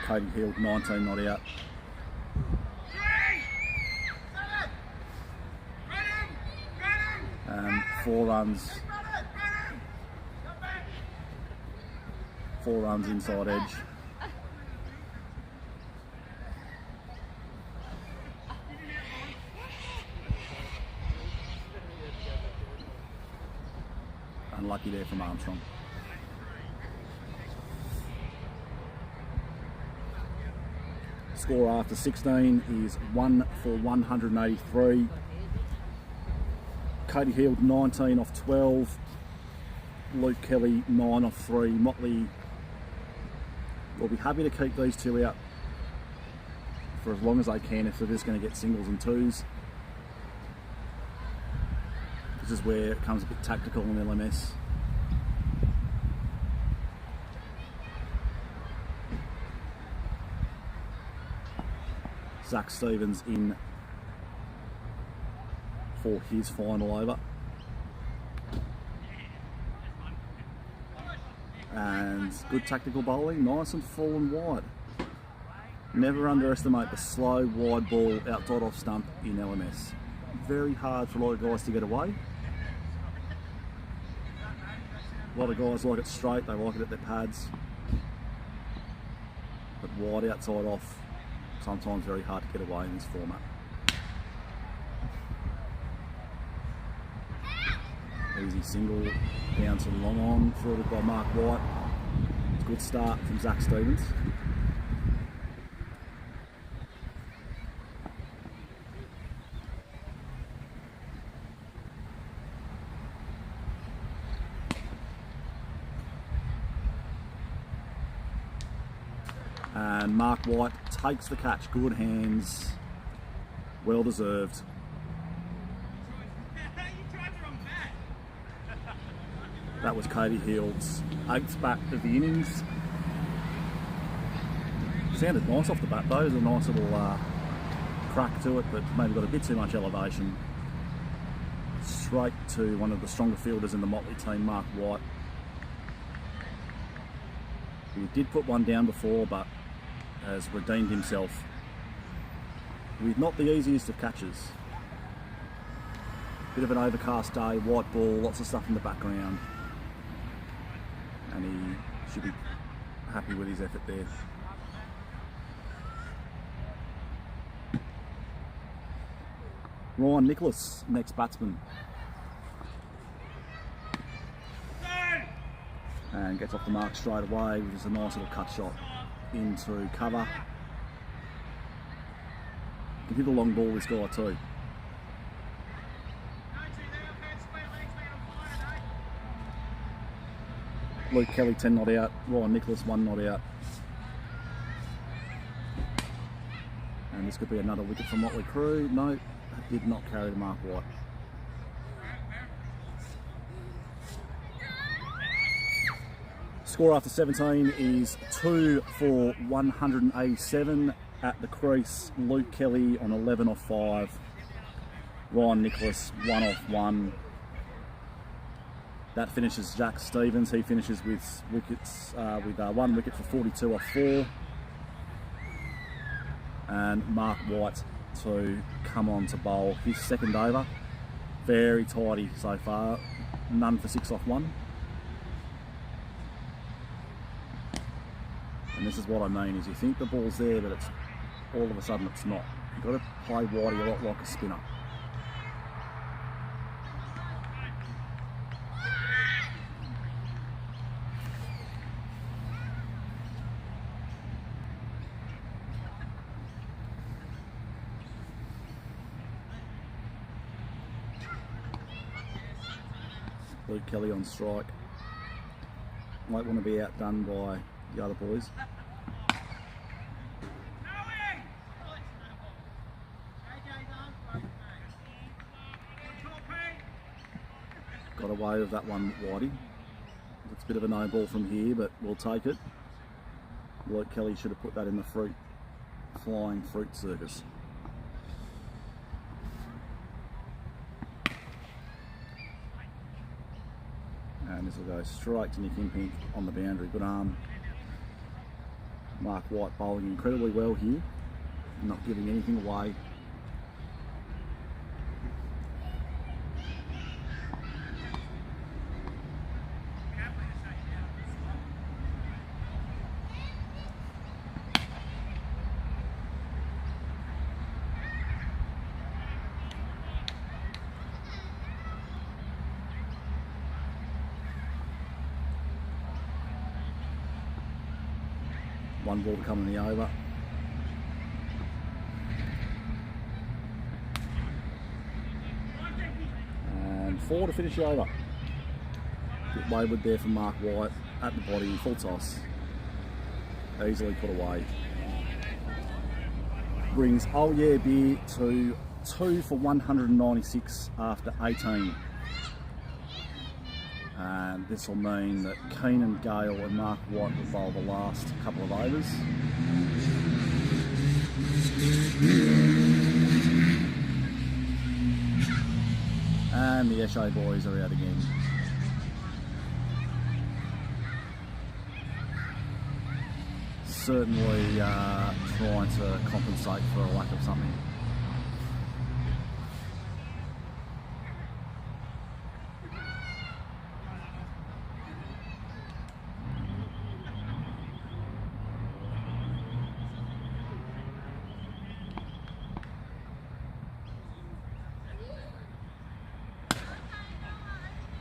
Katie Heald 19 not out. 4 runs 4 runs inside edge. Unlucky there from Armstrong. Score after 16 is 1 for 183. Katie Heald 19 off 12. Luke Kelly 9 off 3. Motley will be happy to keep these two out for as long as they can if they're just going to get singles and twos. This is where it becomes a bit tactical in LMS. Zach Stevens in for his final over. And good tactical bowling, nice and full and wide. Never underestimate the slow, wide ball outside off stump in LMS. Very hard for a lot of guys to get away. A lot of guys like it straight, they like it at their pads. But wide outside off, sometimes very hard to get away in this format. Easy single, bounce and long on, fielded by Mark White. It's a good start from Zach Stevens. And Mark White takes the catch, good hands, well deserved. That was Katie Heald's 8th bat of the innings. Sounded nice off the bat though, there's a nice little crack to it, but maybe got a bit too much elevation. Straight to one of the stronger fielders in the Motley team, Mark White. He did put one down before, but has redeemed himself with not the easiest of catches. Bit of an overcast day, white ball, lots of stuff in the background. And he should be happy with his effort there. Ryan Nicholas, next batsman. And gets off the mark straight away, which is a nice little cut shot into cover. Can hit a long ball, this guy too. Luke Kelly 10 not out, Ryan Nicholas 1 not out. And this could be another wicket for Motley Crew. No, it did not carry to Mark White. Score after 17 is 2 for 187 at the crease. Luke Kelly on 11 off 5. Ryan Nicholas 1 off 1. That finishes Jack Stevens. He finishes with wickets with 1 wicket for 42 off 4. And Mark White to come on to bowl his second over. Very tidy so far. None for 6 off 1. And this is what I mean, is you think the ball's there, but it's all of a sudden it's not. You've got to play Whitey a lot like a spinner. Luke Kelly on strike. Might want to be outdone by the other boys. Got away with that one, Whitey. It's a bit of a no ball from here, but we'll take it. Luke Kelly should have put that in the flying fruit circus. And this will go straight to Nick Impink on the boundary. Good arm. Mark White bowling incredibly well here, not giving anything away. One ball to come in the over. And 4 to finish the over. Bit wayward there from Mark White at the body, full toss. Easily put away. Brings Oh Yeah Beer to 2 for 196 after 18. And this will mean that Keenan Gale and Mark White will bowl the last couple of overs. And the Eshe boys are out again. Certainly trying to compensate for a lack of something.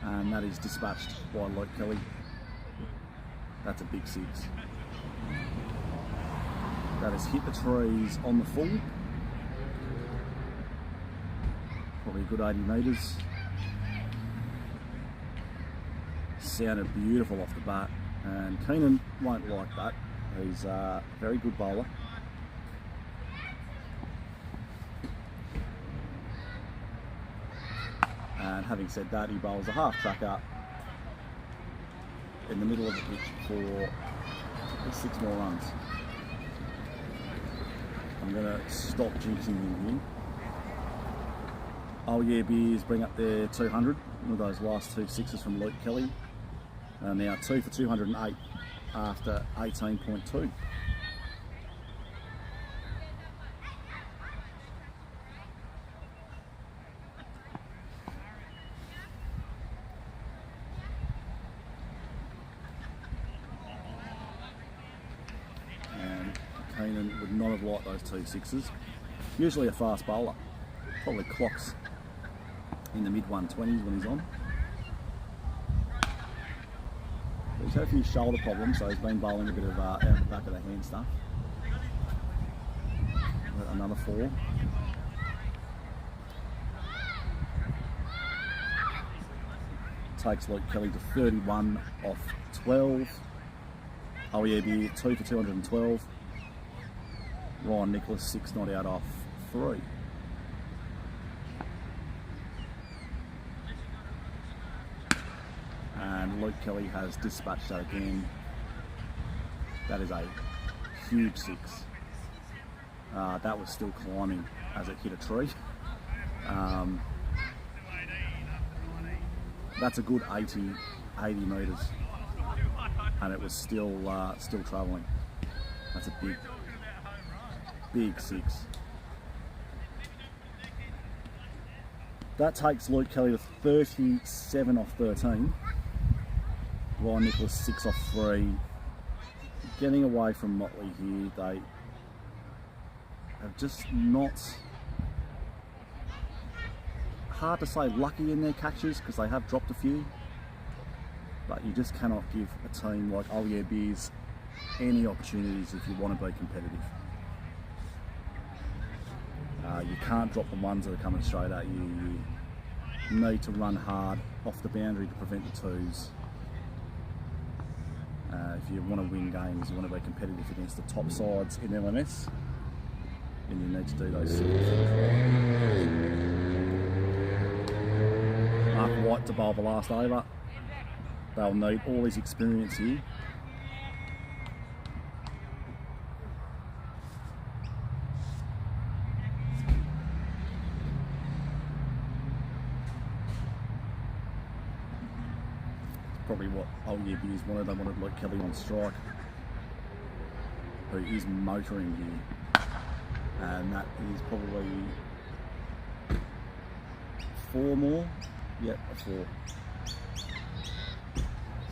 And that is dispatched by Luke Kelly. That's a big 6. That has hit the trees on the full. Probably a good 80 metres. Sounded beautiful off the bat. And Keenan won't like that. He's a very good bowler. And having said that, he bowls a half tracker in the middle of the pitch for 6 more runs. I'm going to stop jinxing him here. Oh Yeah Beers bring up their 200 with those last 2 6s from Luke Kelly. And now 2 for 208 after 18.2. Keenan would not have liked those 2 6s. Usually a fast bowler. Probably clocks in the mid-120s when he's on. He's had a few shoulder problems, so he's been bowling a bit of out the back of the hand stuff. Another 4. Takes Luke Kelly to 31 off 12. Oh Yeah Beer 2 for 212. Ryan Nicholas 6 not out off 3. And Luke Kelly has dispatched that again. That is a huge 6. That was still climbing as it hit a tree. That's a good 80 metres, and it was still travelling. That's a big 6. That takes Luke Kelly to 37 off 13. Ryan Nicholas 6 off 3. Getting away from Motley here. They have just not, hard to say lucky in their catches because they have dropped a few, but you just cannot give a team like Oh Yeah Beers any opportunities if you want to be competitive. You can't drop the ones that are coming straight at you. You need to run hard off the boundary to prevent the 2s. If you want to win games, you want to be competitive against the top sides in LMS, then you need to do those simple things. Mark White to bowl the last over. They'll need all his experience here. Probably what Oh Yeah Beers wanted. They wanted Luke Kelly on strike, who is motoring here, and that is probably 4 more. Yep, a 4.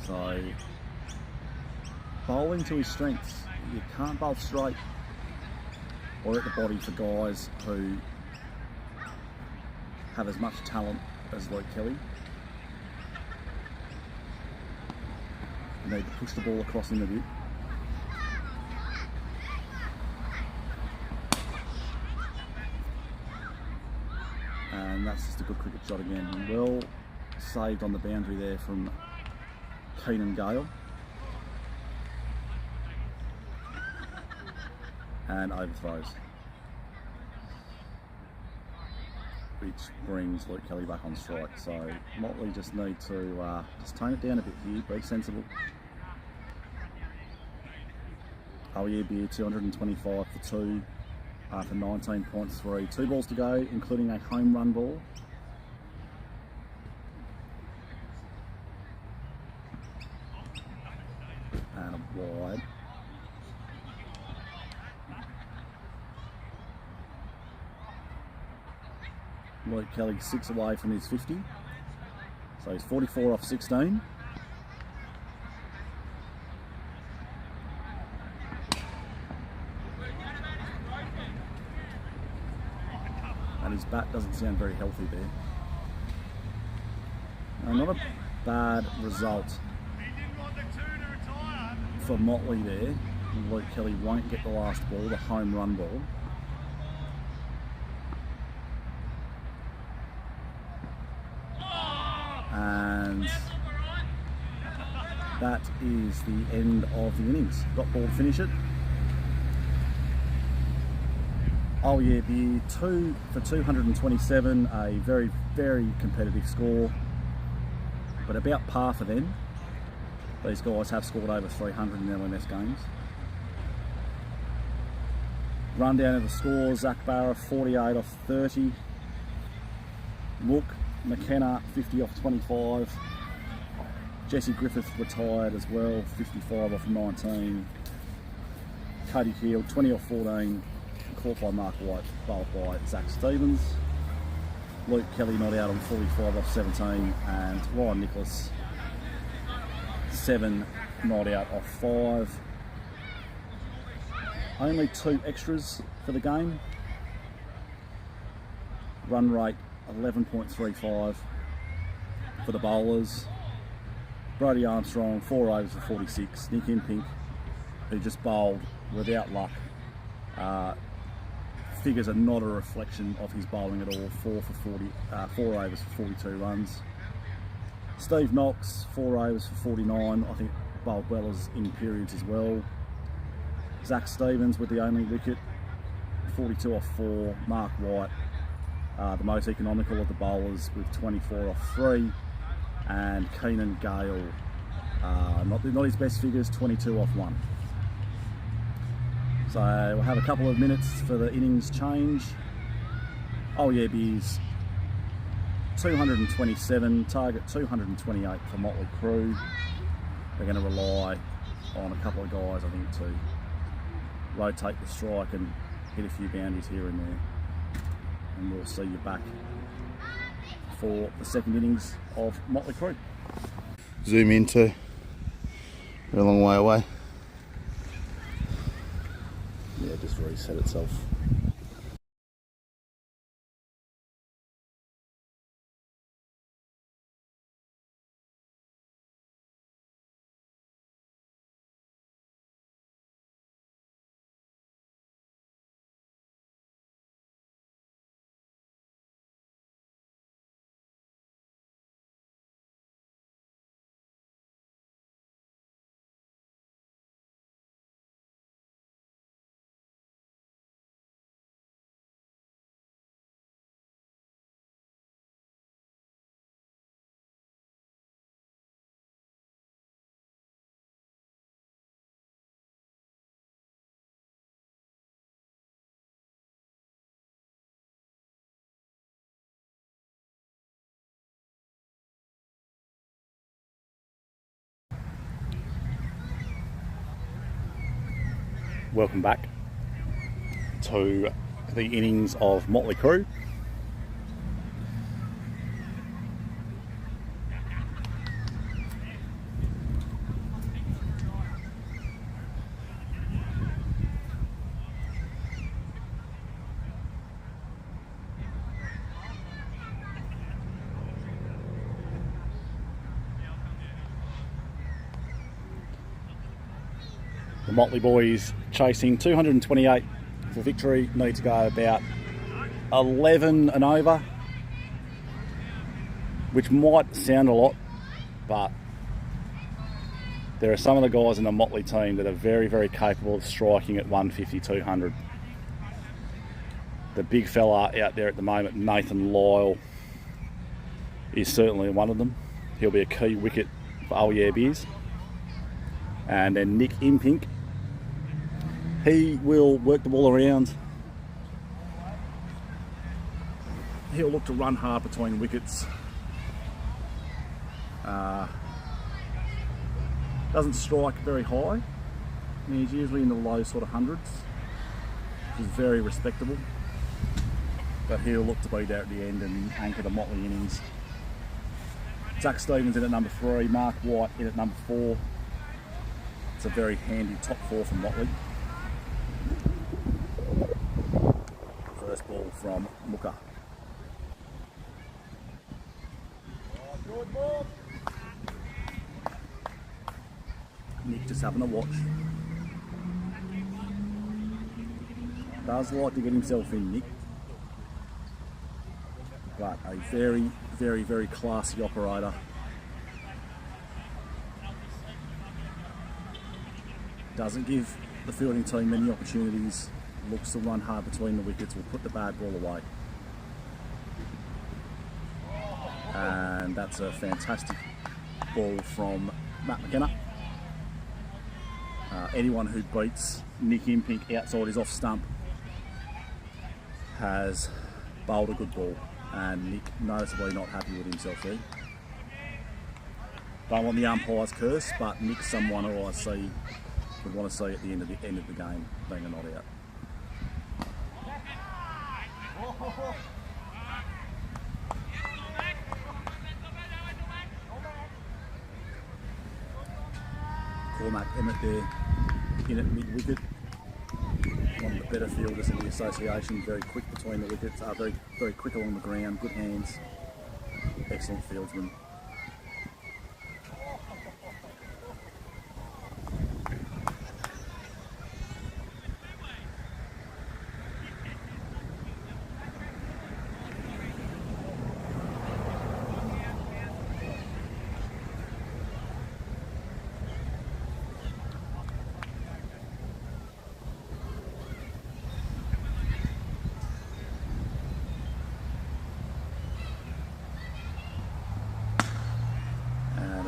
So bowling to his strengths. You can't bowl straight or at the body for guys who have as much talent as Luke Kelly. You need to push the ball across him a bit. a good cricket shot again. Well saved on the boundary there from Keenan Gale. And overthrows. Which brings Luke Kelly back on strike. So Motley just need to just tone it down a bit here, be sensible. Oh yeah, Beer 225 for 2 for 19.3. 2 balls to go, including a home run ball. And a wide. Luke Kelly 6 away from his 50. So he's 44 off 16. And his bat doesn't sound very healthy there. Now, not a bad result for Motley there. Luke Kelly won't get the last ball, the home run ball. And that is the end of the innings. Got ball to finish it. Oh yeah, Beer 2 for 227, a very, very competitive score, but about par for them. These guys have scored over 300 in LMS games. Rundown of the scores: Zach Barra 48 off 30, Mook McKenna 50 off 25, Jesse Griffith retired as well, 55 off 19, Cody Keel 20 off 14, caught by Mark White, bowled by Zach Stevens, Luke Kelly not out on 45 off 17, and Ryan Nicholas 7 not out off 5. Only 2 extras for the game. Run rate 11.35 for the bowlers. Brodie Armstrong 4 overs for 46. Nick Impink, who just bowled without luck. Figures are not a reflection of his bowling at all. 4 overs for 42 runs. Steve Knox 4 overs for 49. I think bowled well as in periods as well. Zach Stevens with the only wicket, 42 off 4. Mark White, the most economical of the bowlers, with 24 off 3. And Keenan Gale, not his best figures, 22 off 1. So we'll have a couple of minutes for the innings change. Oh yeah, Beers 227, target 228 for Motley Crew. They're going to rely on a couple of guys, I think, to rotate the strike and hit a few boundaries here and there. And we'll see you back for the second innings of Motley Crew. Zoom into, we're a long way away. Yeah, just reset itself. Welcome back to the innings of Motley Crew. The Motley boys chasing 228 for victory. Need to go about 11 and over. which might sound a lot, but there are some of the guys in the Motley team that are very, very capable of striking at 150, 200. The big fella out there at the moment, Noreuil, is certainly one of them. He'll be a key wicket for Oh Yeah Beers. And then Nick Impink, he will work the ball around. He'll look to run hard between wickets. Doesn't strike very high. He's usually in the low sort of hundreds, which is very respectable. But he'll look to be there at the end and anchor the Motley innings. Jack Stevens in at number 3, Mark White in at number 4. It's a very handy top 4 from Motley. First ball from Mooker. Nick just having a watch. Does like to get himself in, Nick. But a very, very, very classy operator. Doesn't give the fielding team many opportunities. Looks to run hard between the wickets. Will put the bad ball away. And that's a fantastic ball from Matt McKenna. Anyone who beats Nick Impink outside his off stump has bowled a good ball, and Nick noticeably not happy with himself there. Don't want the umpire's curse, but Nick's someone who I see would want to see at the end of the game being a not out. Cormac Emmett there in at mid-wicket. One of the better fielders in the association, very quick between the wickets, very, very quick along the ground, good hands, excellent fieldsman.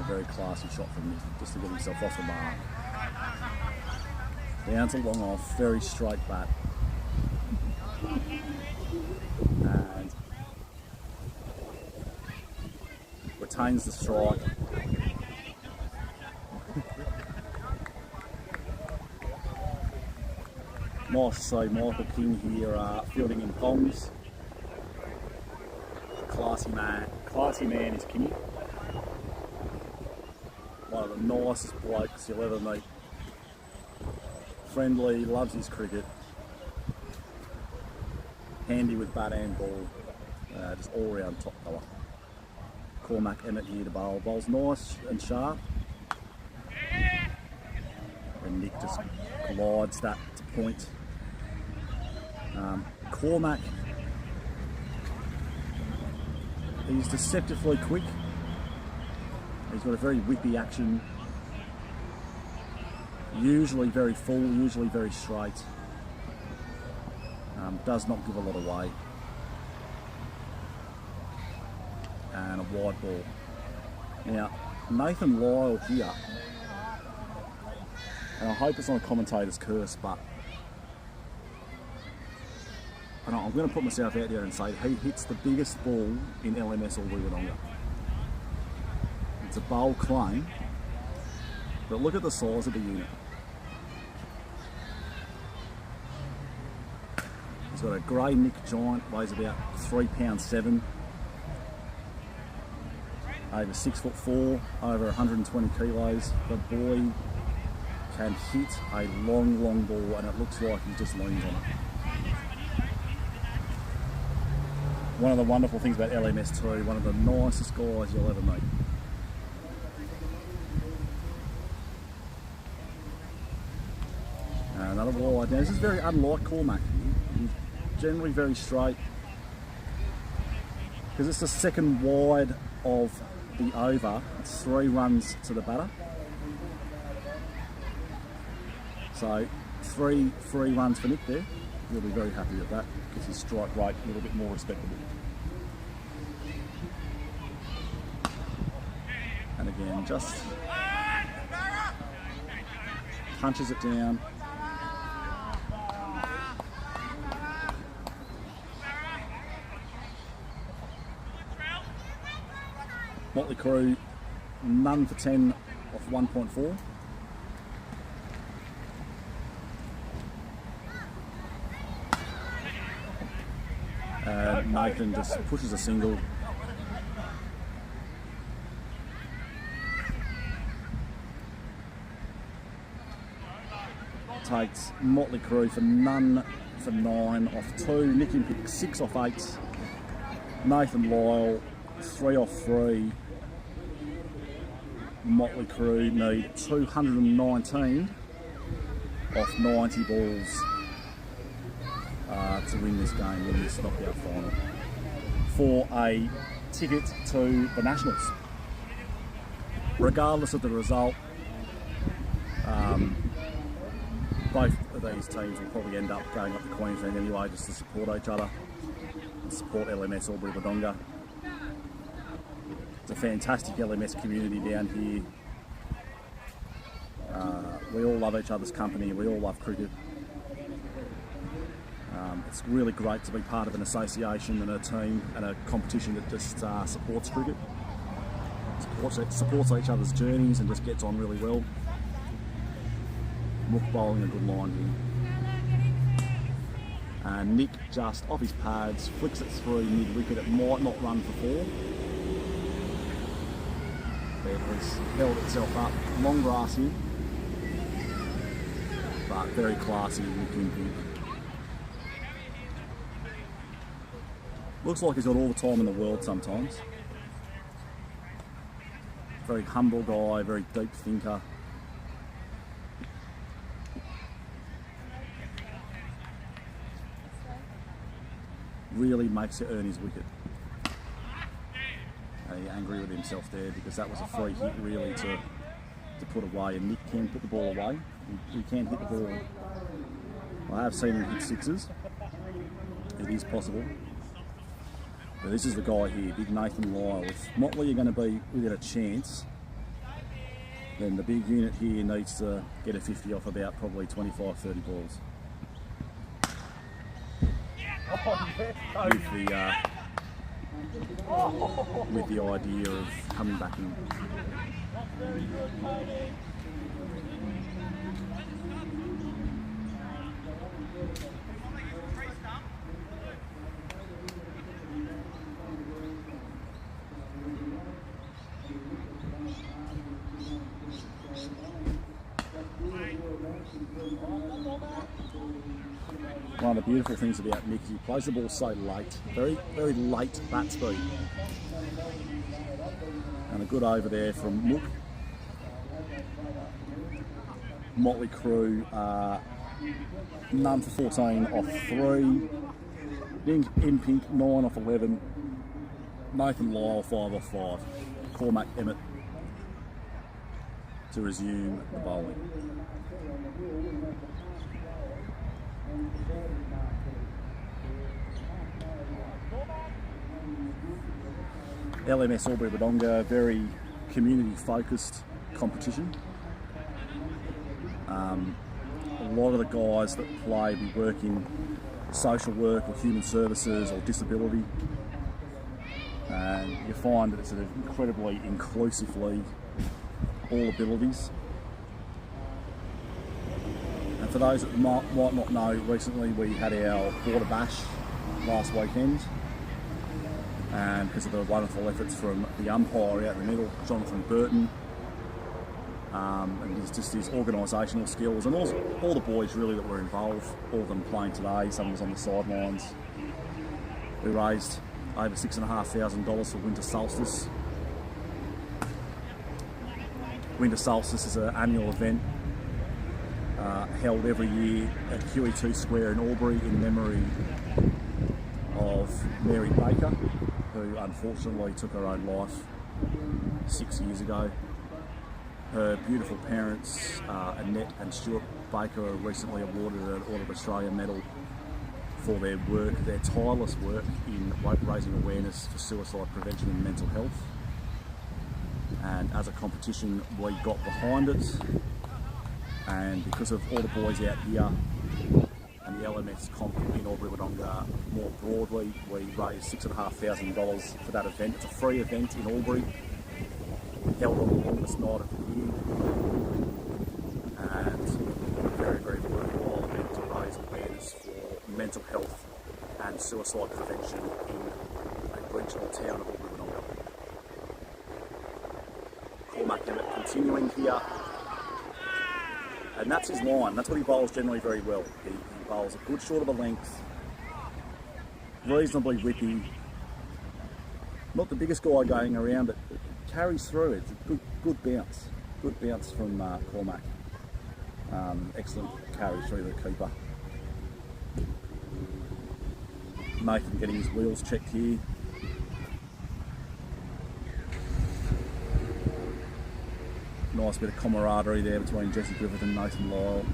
Very classy shot from Nick, just to get himself off the mark. Down to long off, very straight bat. And retains the strike. Nice to see Michael King here fielding in pongs. Classy man is Kingy. One of the nicest blokes you'll ever meet. Friendly, loves his cricket. Handy with bat and ball. Just all round top colour. Cormac Emmett here to bowl. Bowls nice and sharp. And Nick just glides that to point. Cormac, he's deceptively quick. He's got a very whippy action, usually very full, usually very straight. Does not give a lot away. And a wide ball. Now, Nathan Lyle here, and I hope it's not a commentator's curse, but I'm going to put myself out there and say he hits the biggest ball in LMS all Wodonga. It's a bold claim, but look at the size of the unit. He's got a grey Nick Giant, weighs about £3.7, over 6'4", over 120 kilos. The boy can hit a long, long ball, and it looks like he just leans on it. One of the wonderful things about LMS too, one of the nicest guys you'll ever meet. Another wide. Now this is very unlike Cormac. He's generally very straight. Because it's the second wide of the over, it's 3 runs to the batter. So 3 runs for Nick there. He'll be very happy with that because his strike rate a little bit more respectable. And again, just punches it down. Motley Crew, none for 10 off 1.4. Nathan just pushes a single. Takes Motley Crew for none for 9 off 2. Nick Impick 6 off 8. Nathan Lyle 3 off 3. Motley Crew need 219 off 90 balls to win this game, win this knockout final, for a ticket to the Nationals. Regardless of the result, both of these teams will probably end up going up to Queensland anyway, just to support each other and support LMS Albury Wodonga. It's a fantastic LMS community down here. We all love each other's company, we all love cricket. It's really great to be part of an association and a team and a competition that just supports cricket, supports each other's journeys and just gets on really well. Mook bowling a good line here. And Nick just off his pads, flicks it through mid-wicket. It might not run for 4. It has held itself up. Long grass here, but very classy Nick Impick. Looks like he's got all the time in the world sometimes. Very humble guy, very deep thinker. Really makes you earn his wicket. He's angry with himself there because that was a free hit really to put away, and Nick can put the ball away. He can hit the ball. I have seen him hit 6s. It is possible. But this is the guy here, big Nathan Lyle. If Motley are going to be within a chance, then the big unit here needs to get a 50 off about probably 25, 30 balls. With the idea of coming back in. One of the beautiful things about Nick, he plays the ball so late, very, very late bat speed. And a good over there from Mook. Motley Crew, none for 14 off 3. Impick 9 off 11. Nathan Lyle 5 off 5. Cormac Emmett to resume the bowling. LMS Albury Wodonga, very community focused competition. A lot of the guys that play we work in social work or human services or disability, and you find that it's an incredibly inclusive league, all abilities. And for those that might not know, recently we had our Border Bash last weekend, and because of the wonderful efforts from the umpire out in the middle, Jonathan Burton, and his organisational skills, and all the boys really that were involved, all of them playing today, some was on the sidelines. We raised over $6,500 for Winter Solstice. Winter Solstice is an annual event held every year at QE2 Square in Albury in memory of Mary Baker, who unfortunately took her own life 6 years ago. Her beautiful parents, Annette and Stuart Baker, were recently awarded an Order of Australia medal for their work, their tireless work in raising awareness for suicide prevention and mental health. And as a competition, we got behind it, and because of all the boys out here and the LMS comp in Albury Wodonga more broadly, we raised $6,500 for that event. It's a free event in Albury, held on the longest night of the year, and a very, very worthwhile event to raise awareness for mental health and suicide prevention in a regional town of Albury Wodonga. Cormac Emmett continuing here, and that's his line. That's what he bowls generally very well. He bowls a good short of a length, reasonably whippy, not the biggest guy going around, but carries through. It's a good bounce from Cormac. Excellent carry through the keeper. Nathan getting his wheels checked here. Nice bit of camaraderie there between Jesse Griffith and Nathan Lyle.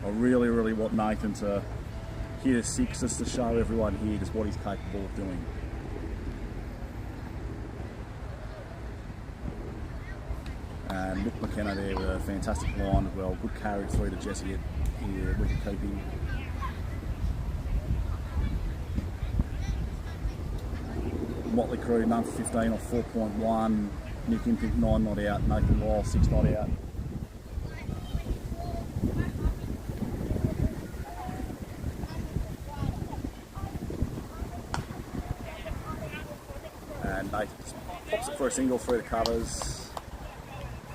I really want Nathan to hit a 6 just to show everyone here just what he's capable of doing. And Luke McKenna there with a fantastic line as well. Good carry through to Jesse here, wicket keeping. Motley crew none for 15 off 4.1. Nick Impink 9 not out. Nathan Lyle 6 not out. And Nathan just pops it for a single through the covers.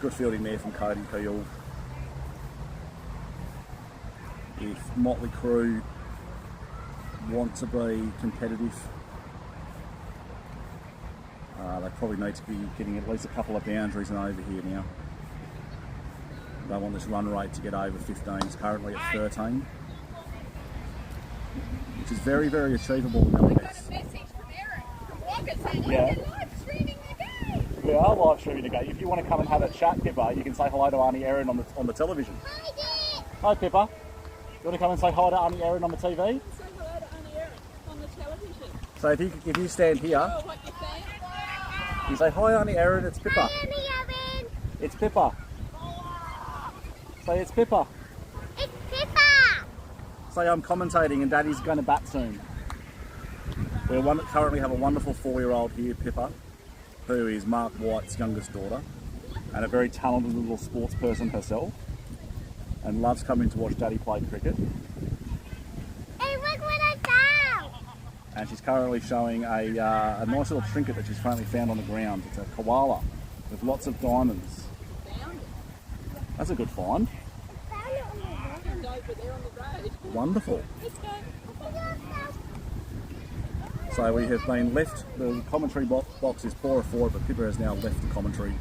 Good fielding there from Cody Peel. If Motley crew want to be competitive, they probably need to be getting at least a couple of boundaries and over here now. They want this run rate to get over 15. It's currently at 13, which is very achievable in LMS. Yeah. We are live streaming the game. If you want to come and have a chat, Pippa, you can say hello to Auntie Erin on the television. Hi, Pippa. You want to come and say hi to Auntie Erin on the TV? Say hello to Auntie Erin on the television. So if you stand here, Oh, what you saying? you say hi, Auntie Erin. It's Pippa. Hi, Auntie Erin. It's Pippa. Say it's Pippa. It's Pippa. Say I'm commentating and Daddy's going to bat soon. We currently have a wonderful 4-year-old here, Pippa, who is Mark White's youngest daughter, and a very talented little sports person herself, and loves coming to watch Daddy play cricket. Hey, look what I found. And she's currently showing a nice little trinket that she's currently found on the ground. It's a koala with lots of diamonds. Found it. That's a good find. I found it on the road. And over there on the road. Wonderful. Let's go. So we have been left, the commentary box is poorer for it, but Pippa has now left the commentary,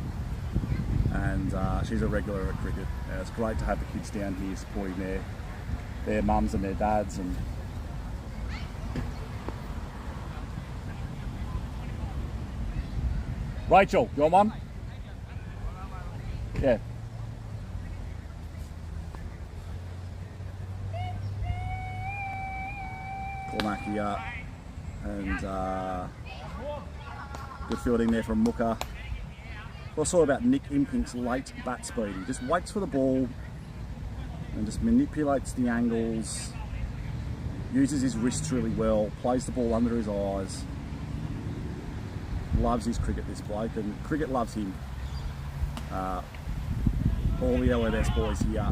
and she's a regular at cricket. It's great to have the kids down here supporting their mums and their dads. And Rachel, your mum? Yeah. Cormac here. And good fielding there from Mooker. What I saw about Nick Impink's late bat speed, he just waits for the ball and just manipulates the angles, uses his wrists really well, plays the ball under his eyes. Loves his cricket, this bloke, and cricket loves him. All the LMS boys here,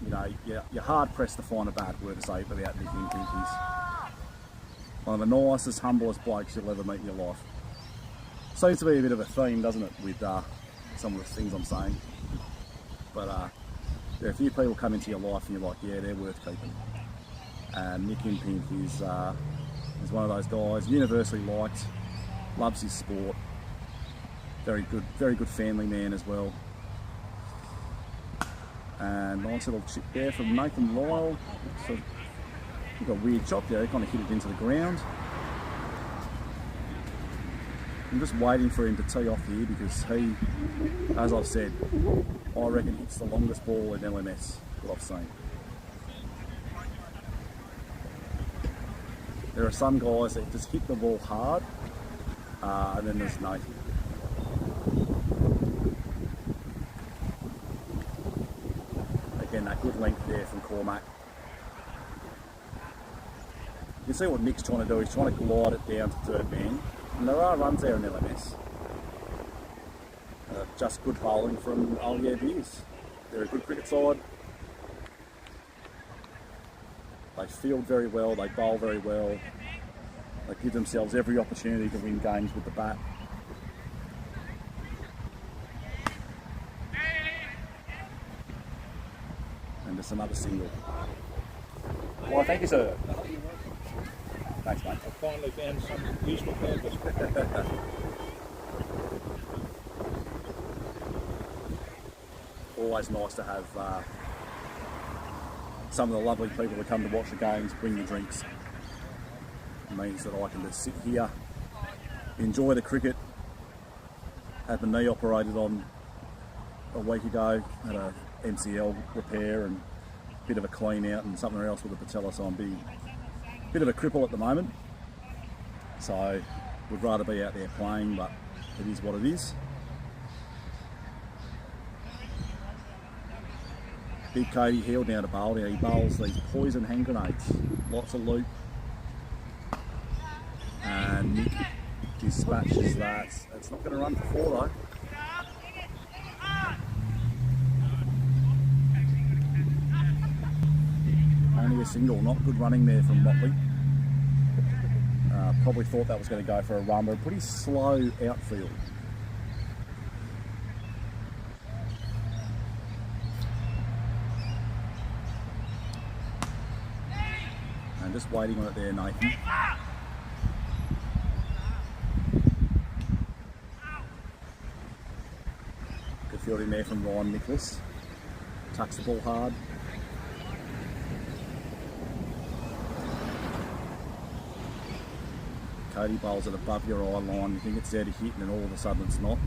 you know, you're hard pressed to find a bad word to say about Nick Impink. He's one of the nicest, humblest blokes you'll ever meet in your life. Seems to be a bit of a theme, doesn't it, with some of the things I'm saying. But there are a few people come into your life and you're like, yeah, they're worth keeping. And Nick Impink is one of those guys, universally liked, loves his sport. Very good family man as well. And nice little chip there from Nathan Lyle. So, took a weird chop there, kind of hit it into the ground. I'm just waiting for him to tee off here because he, as I've said, I reckon hits the longest ball in LMS that I've seen. There are some guys that just hit the ball hard, and then there's Nathan. Again, that good length there from Cormac. You can see what Nick's trying to do. He's trying to glide it down to third man. And there are runs there in LMS. Just good bowling from Beers. They're a good cricket side. They field very well, they bowl very well. They give themselves every opportunity to win games with the bat. And just another single. Well, thank you, sir. Thanks, mate. I finally found some useful purpose. Always nice to have some of the lovely people that come to watch the games bring the drinks. It means that I can just sit here, enjoy the cricket. Had my knee operated on a week ago, had a MCL repair and a bit of a clean out and something else with the patella, so I'm a bit of a cripple at the moment. So would rather be out there playing, but it is what it is. Big Cody Hill down to bowl. Now he bowls these poison hand grenades. Lots of loop. And Nick dispatches that. It's not going to run for 4 though. Only a single. Not good running there from Motley. Probably thought that was going to go for a run, but a pretty slow outfield. Just waiting on it there, Nathan. Good fielding there from Ryan Nicholas. Tucks the ball hard. Cody bowls it above your eye line. You think it's there to hit, and then all of a sudden it's not.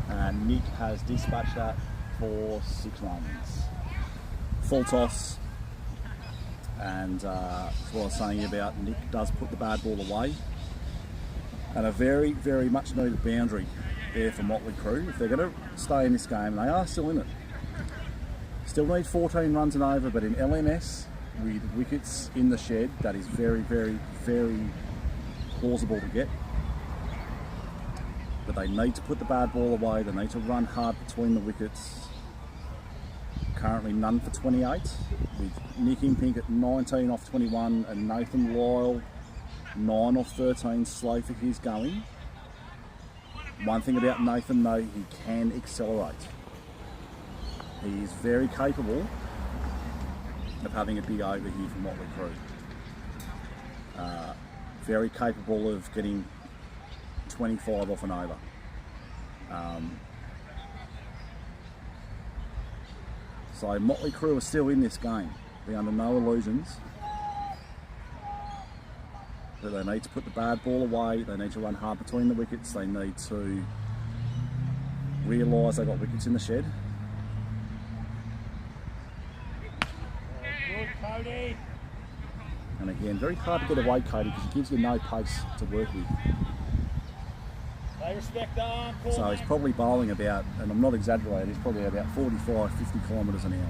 And Nick has dispatched that for 6 runs. Full toss. And that's what I was saying about Nick does put the bad ball away. And a very, very much needed boundary there for Motley Crew. If they're going to stay in this game, they are still in it. Still need 14 runs and over, but in LMS, with wickets in the shed, that is very, very, very plausible to get. But they need to put the bad ball away. They need to run hard between the wickets. Currently none for 28, with Nick Impink at 19 off 21 and Nathan Lyle 9 off 13, slow for his going. One thing about Nathan though, he can accelerate. He is very capable of having a big over here from Motley Crew. Very capable of getting 25 off an over. So Motley Crew are still in this game. They're under no illusions. But they need to put the bad ball away. They need to run hard between the wickets. They need to realise they've got wickets in the shed. Good, Cody. And again, very hard to get away, Cody, because he gives you no pace to work with. They respect the arm. So he's probably bowling about, and I'm not exaggerating, he's probably about 45, 50 kilometres an hour.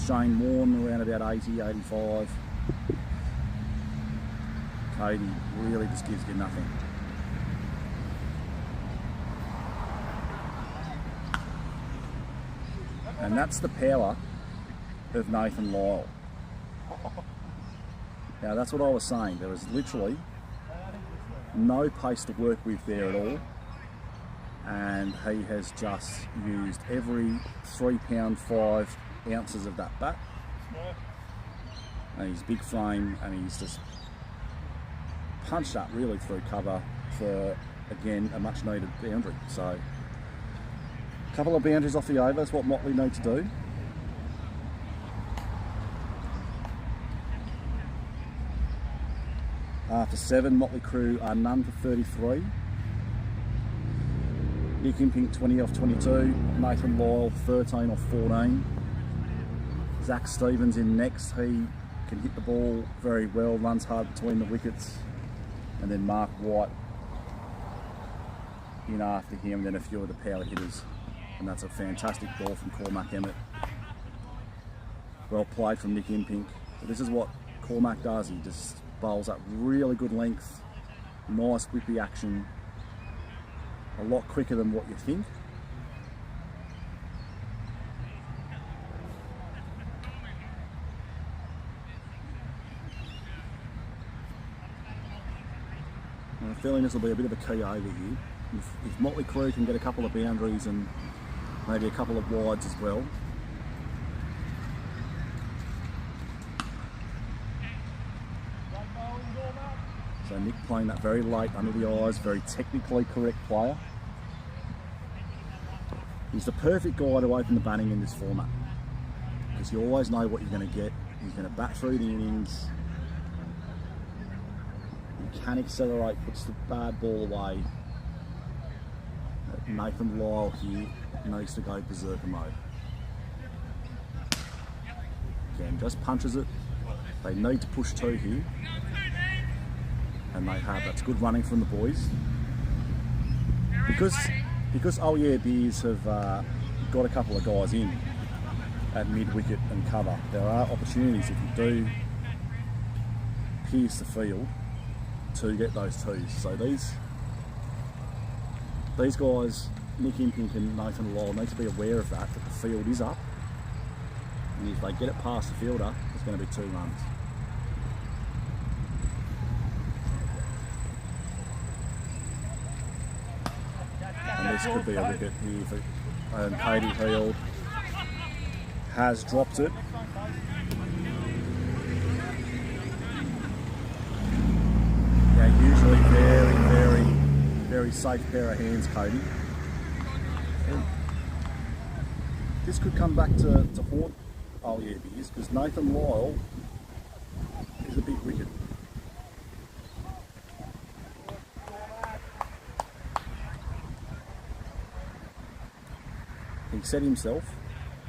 Shane Warne around about 80, 85. Cody really just gives you nothing. And that's the power of Nathan Lyle. Now that's what I was saying, there was literally no pace to work with there at all, and he has just used every 3 pound 5 ounces of that bat, and his big frame, and he's just punched up really through cover for, again, a much needed boundary. So a couple of boundaries off the over, that's what Motley need to do. After 7, Motley Crew are none for 33. Nick Impink 20 off 22. Nathan Lyle 13 off 14. Zach Stevens in next. He can hit the ball very well, runs hard between the wickets. And then Mark White in after him, then a few of the power hitters. And that's a fantastic ball from Cormac Emmett. Well played from Nick Impink. So this is what Cormac does. He just bowls up really good length, nice whippy action, a lot quicker than what you think. I'm feeling this will be a bit of a key over here. If Motley Crew can get a couple of boundaries and maybe a couple of wides as well. So Nick playing that very late under the eyes, very technically correct player. He's the perfect guy to open the batting in this format, because you always know what you're going to get. He's going to bat through the innings. He can accelerate, puts the bad ball away. Nathan Lyle here needs to go berserker mode. Again, just punches it. They need to push 2 here. And they have. That's good running from the boys. Because Oh Yeah Beers have got a couple of guys in at mid-wicket and cover, there are opportunities if you do pierce the field to get those 2s. So these guys, Nick Impink and Nathan Lyle, need to be aware of that the field is up. And if they get it past the fielder, it's going to be 2 runs. And this could be a wicket here for Katie Heald has dropped it. Yeah, usually very safe pair of hands, Cody. And this could come back to haunt Oh Yeah Beers, because Nathan Lyle is a big wicket. He set himself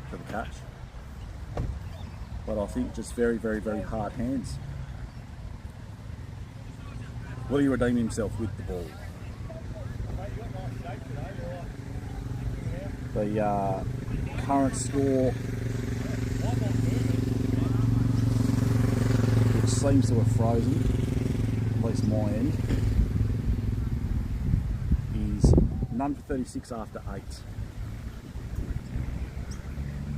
for the catch, but I think just very hard hands. Will he redeem himself with the ball? The current score, which seems to have frozen, at least my end, is none for 36 after 8.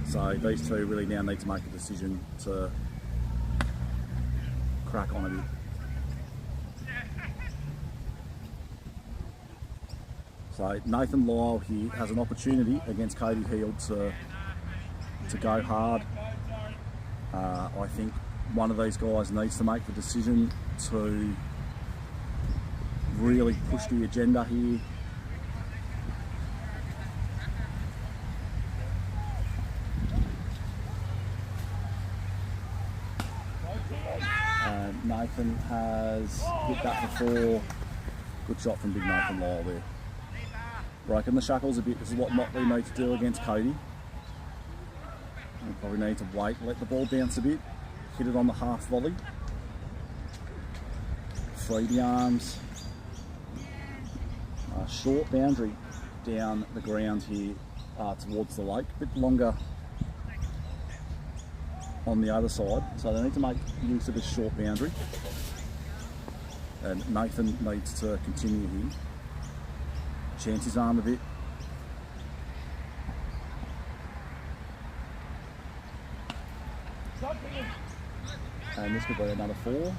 So these 2 really now need to make a decision to crack on a bit. So Nathan Lyle here has an opportunity against Katie Heald to go hard. I think one of these guys needs to make the decision to really push the agenda here. Nathan has hit that before. Good shot from big Nathan Lyle there. Broken the shackles a bit. This is what Motley need to do against Cody. We probably need to wait, let the ball bounce a bit, hit it on the half volley, free the arms. Short boundary down the ground here towards the lake, a bit longer on the other side, so they need to make use of this short boundary, and Nathan needs to continue here, chance his arm a bit. And this could be another 4,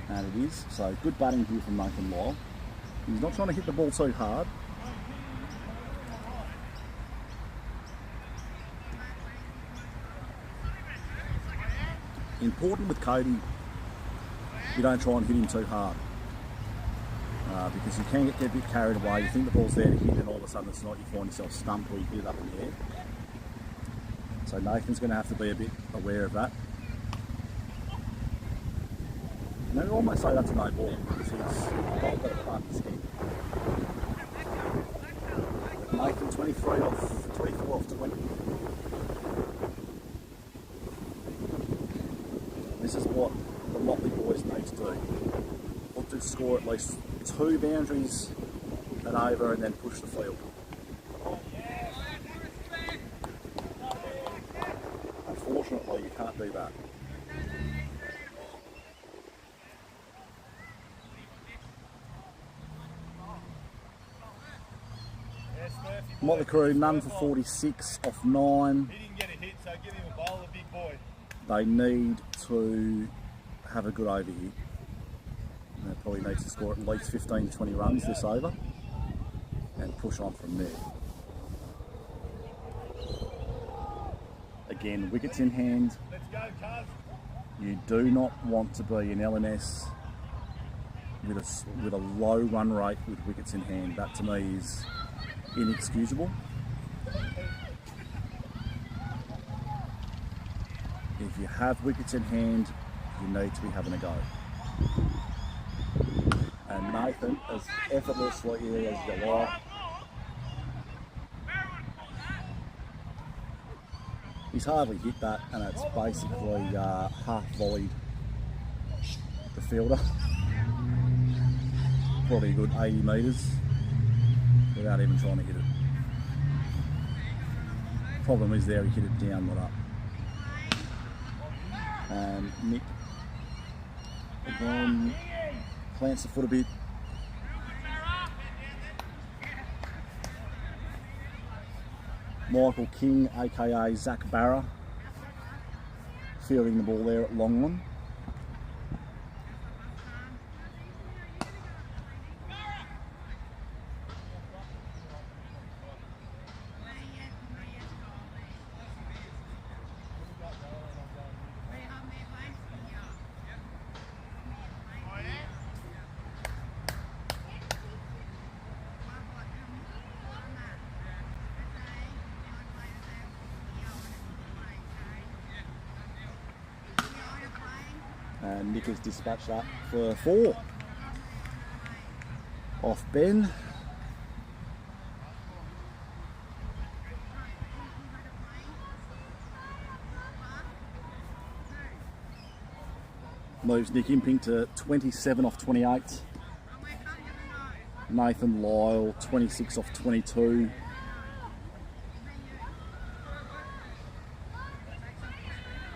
and it is. So good batting here from Nathan Lyle. He's not trying to hit the ball too hard. Important with Cody, you don't try and hit him too hard, because you can get a bit carried away. You think the ball's there to hit, and all of a sudden it's not. You find yourself stumped or you hit it up in the air. So Nathan's going to have to be a bit aware of that. Now you almost say that's a no ball because he's got that above his head. Nathan 24 off 20. This is what the Motley boys need to do. Look to score at least 2 boundaries and over and then push the field. Unfortunately, you can't do that. Motley crew, none for 46 off 9. He didn't get a hit, so give him a bowl, a big boy. They need to have a good over here. They probably need to score at least 15 to 20 runs this over and push on from there. Again, wickets in hand. Let's go, cuz. You do not want to be in LMS with a low run rate with wickets in hand. That to me is inexcusable. If you have wickets in hand, you need to be having a go. And Nathan, as effortlessly as you like, he's hardly hit that, and it's basically half volleyed the fielder. Probably a good 80 metres without even trying to hit it. Problem is there, he hit it down, not up. And Nick again plants the foot a bit. Michael King, aka Zach Barra, fielding the ball there at long one. And Nick has dispatched that for 4. Off Ben. Moves Nick Imping to 27 off 28. Nathan Lyle 26 off 22.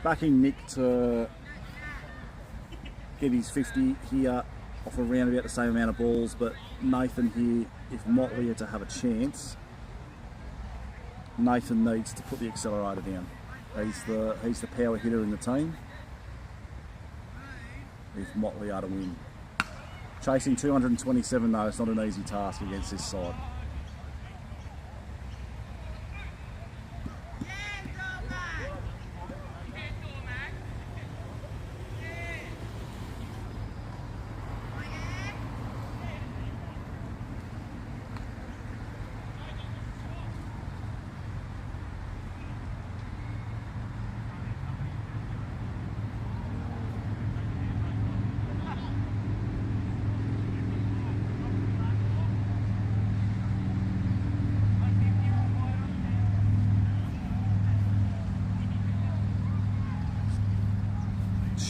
Backing Nick to get his 50 here off around about the same amount of balls, but Nathan here, if Motley are to have a chance, Nathan needs to put the accelerator down. He's the power hitter in the team if Motley are to win. Chasing 227 though, it's not an easy task against this side.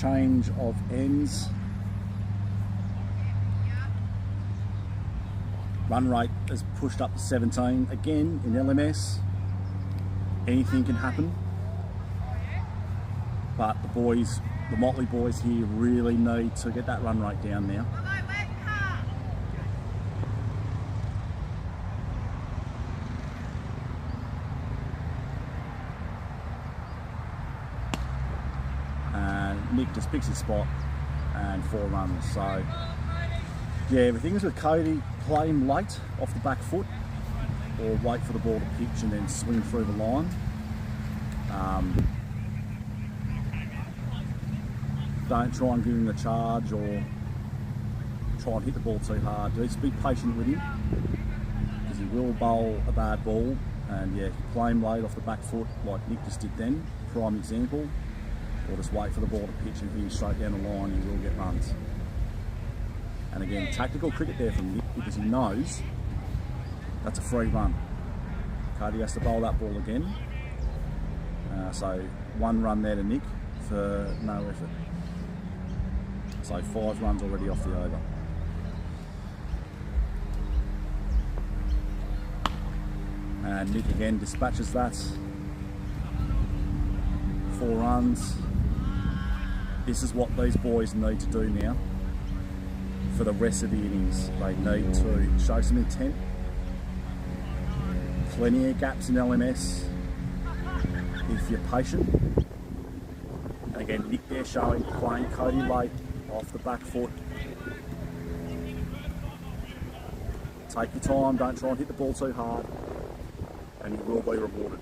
Change of ends. Run rate is pushed up to 17. Again, in LMS, anything can happen. But the Motley boys here really need to get that run rate down now. Nick just picks his spot and 4 runs. So yeah, everything's with Cody. Play him late off the back foot or wait for the ball to pitch and then swing through the line. Don't try and give him the charge or try and hit the ball too hard. Just be patient with him because he will bowl a bad ball. And yeah, if you play him late off the back foot like Nick just did then, prime example, or just wait for the ball to pitch and hit him straight down the line, he will get runs. And again, tactical cricket there from Nick because he knows that's a free run. Cody has to bowl that ball again. So 1 run there to Nick for no effort. So 5 runs already off the over. And Nick again dispatches that. 4 runs. This is what these boys need to do now for the rest of the innings. They need to show some intent. Plenty of gaps in LMS if you're patient. And again, Nick there showing, playing Cody late off the back foot. Take your time, don't try and hit the ball too hard, and you will be rewarded.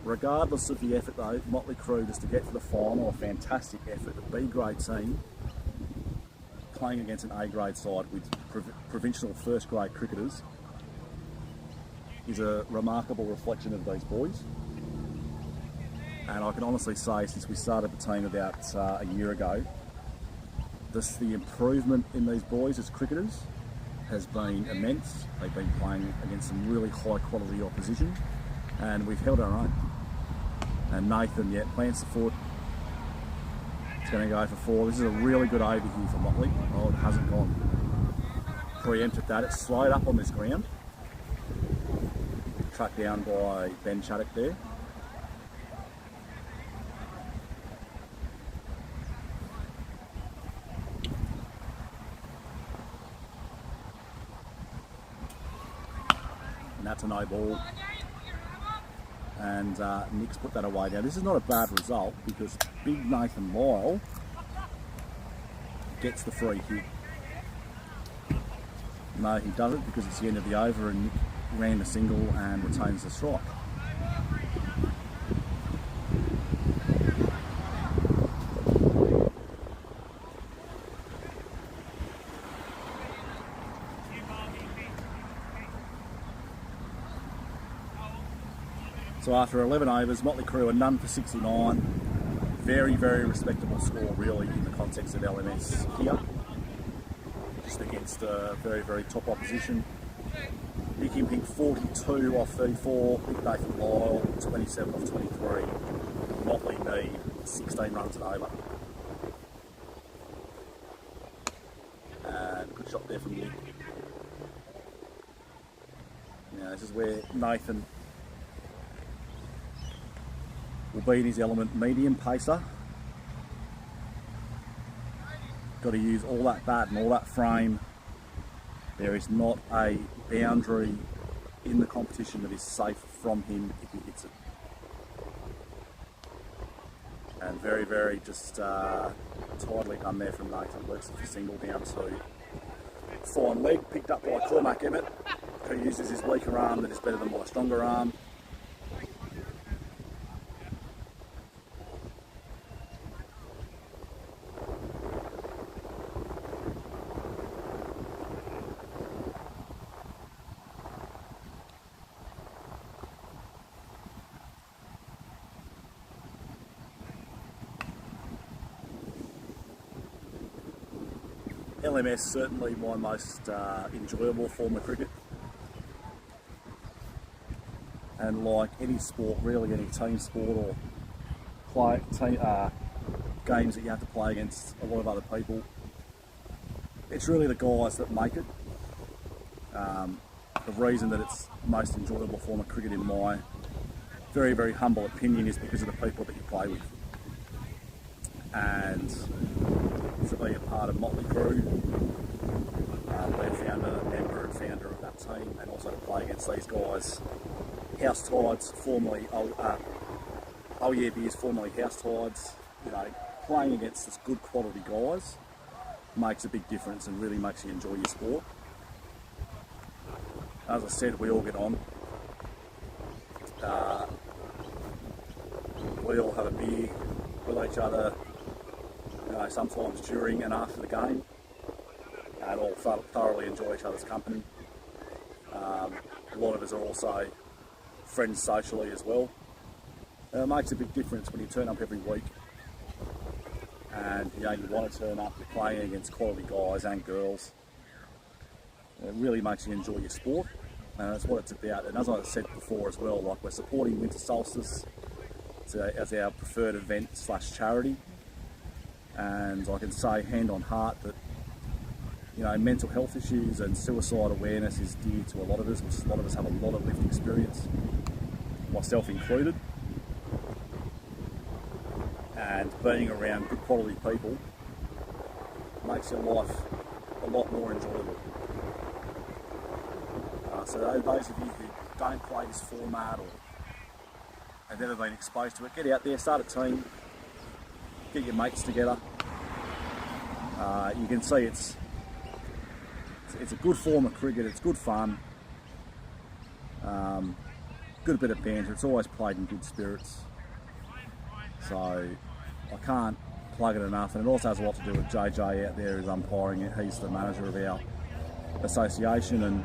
Regardless of the effort though, Motley Crew, just to get to the final, a fantastic effort. The B grade team playing against an A grade side with provincial first grade cricketers is a remarkable reflection of these boys. And I can honestly say, since we started the team about a year ago, the improvement in these boys as cricketers has been immense. They've been playing against some really high quality opposition, and we've held our own. And Nathan, yeah, plants the foot. It's going to go for 4. This is a really good over here for Motley. Oh, it hasn't gone. Preempted that. It's slowed up on this ground. Tracked down by Ben Chaddock there. And that's a no ball. And Nick's put that away. Now this is not a bad result because big Nathan Lyle gets the free hit. No, he doesn't because it's the end of the over and Nick ran the single and retains the strike. So after 11 overs, Motley Crew are none for 69. Very, very respectable score really in the context of LMS here. Just against a very, very top opposition. Nick Impink 42 off 34, Big Nathan Lyle 27 off 23. Motley need 16 runs and over. And good shot there from Nick. Now this is where Nathan will be in his element, medium pacer. Got to use all that bat and all that frame. There is not a boundary in the competition that is safe from him if he hits it. And very, very just tidily done there from Nathan. Works the single down to fine leg, picked up by Cormac Emmett, who uses his weaker arm that is better than my stronger arm. LMS certainly my most enjoyable form of cricket, and like any sport, really any team sport or games that you have to play against a lot of other people, it's really the guys that make it. The reason that it's the most enjoyable form of cricket in my very, very humble opinion is because of the people that you play with. And to be a part of Motley Crew, member and founder of that team, and also to play against these guys, House Tides, formerly Beers, formerly House Tides, you know, playing against this good quality guys makes a big difference and really makes you enjoy your sport. As I said, we all get on. We all have a beer with each other, you know, sometimes during and after the game, and all thoroughly enjoy each other's company. A lot of us are also friends socially as well. It makes a big difference when you turn up every week and you want to turn up, you're playing against quality guys and girls. It really makes you enjoy your sport, and that's what it's about. And as I said before as well, like, we're supporting Winter Solstice as our preferred event / charity, and I can say hand on heart that, you know, mental health issues and suicide awareness is dear to a lot of us. A lot of us have a lot of lived experience, myself included, and being around good quality people makes your life a lot more enjoyable. So those of you who don't play this format or have never been exposed to it, get out there, start a team, get your mates together. You can see it's a good form of cricket, it's good fun, good bit of banter, it's always played in good spirits. So I can't plug it enough, and it also has a lot to do with JJ out there who's umpiring it. He's the manager of our association, and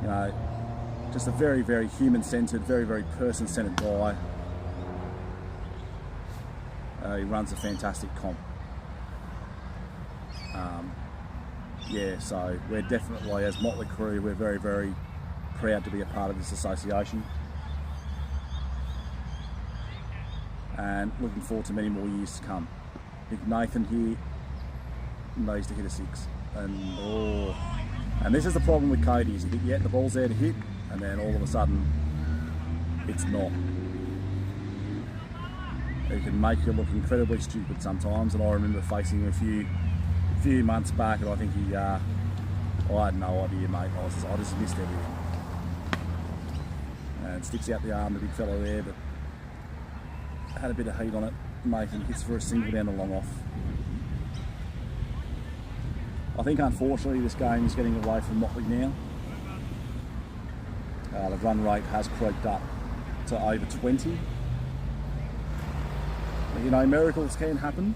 you know, just a very, very human-centred, very, very person-centred guy. He runs a fantastic comp. Yeah, so we're definitely, as Motley Crew, we're very, very proud to be a part of this association. And looking forward to many more years to come. I think Nathan here needs to hit a 6. And this is the problem with Cody, is you think, yeah, the ball's there to hit, and then all of a sudden, it's not. It can make you look incredibly stupid sometimes, and I remember facing him a few months back, and I think I had no idea, mate. I just missed everything. And sticks out the arm, the big fellow there, but had a bit of heat on it. Nathan hits for a single down the long off. I think unfortunately this game is getting away from Motley now. The run rate has crept up to over 20. But, you know, miracles can happen.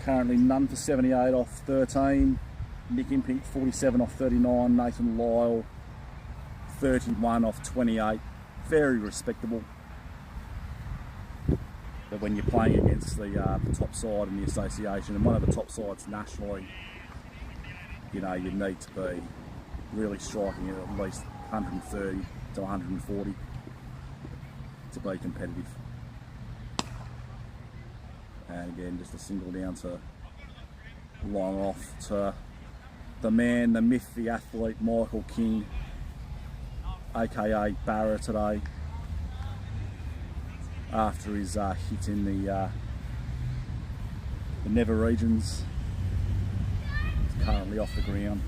Currently none for 78 off 13. Nick Impink 47 off 39. Nathan Lyle 31 off 28. Very respectable. But when you're playing against the top side in the association, and one of the top sides nationally, you know, you need to be really striking at least 130 to 140 to be competitive. And again, just a single down to long off to the man, the myth, the athlete, Michael King, aka Barra today, after his hit in the Never regions. It's currently off the ground.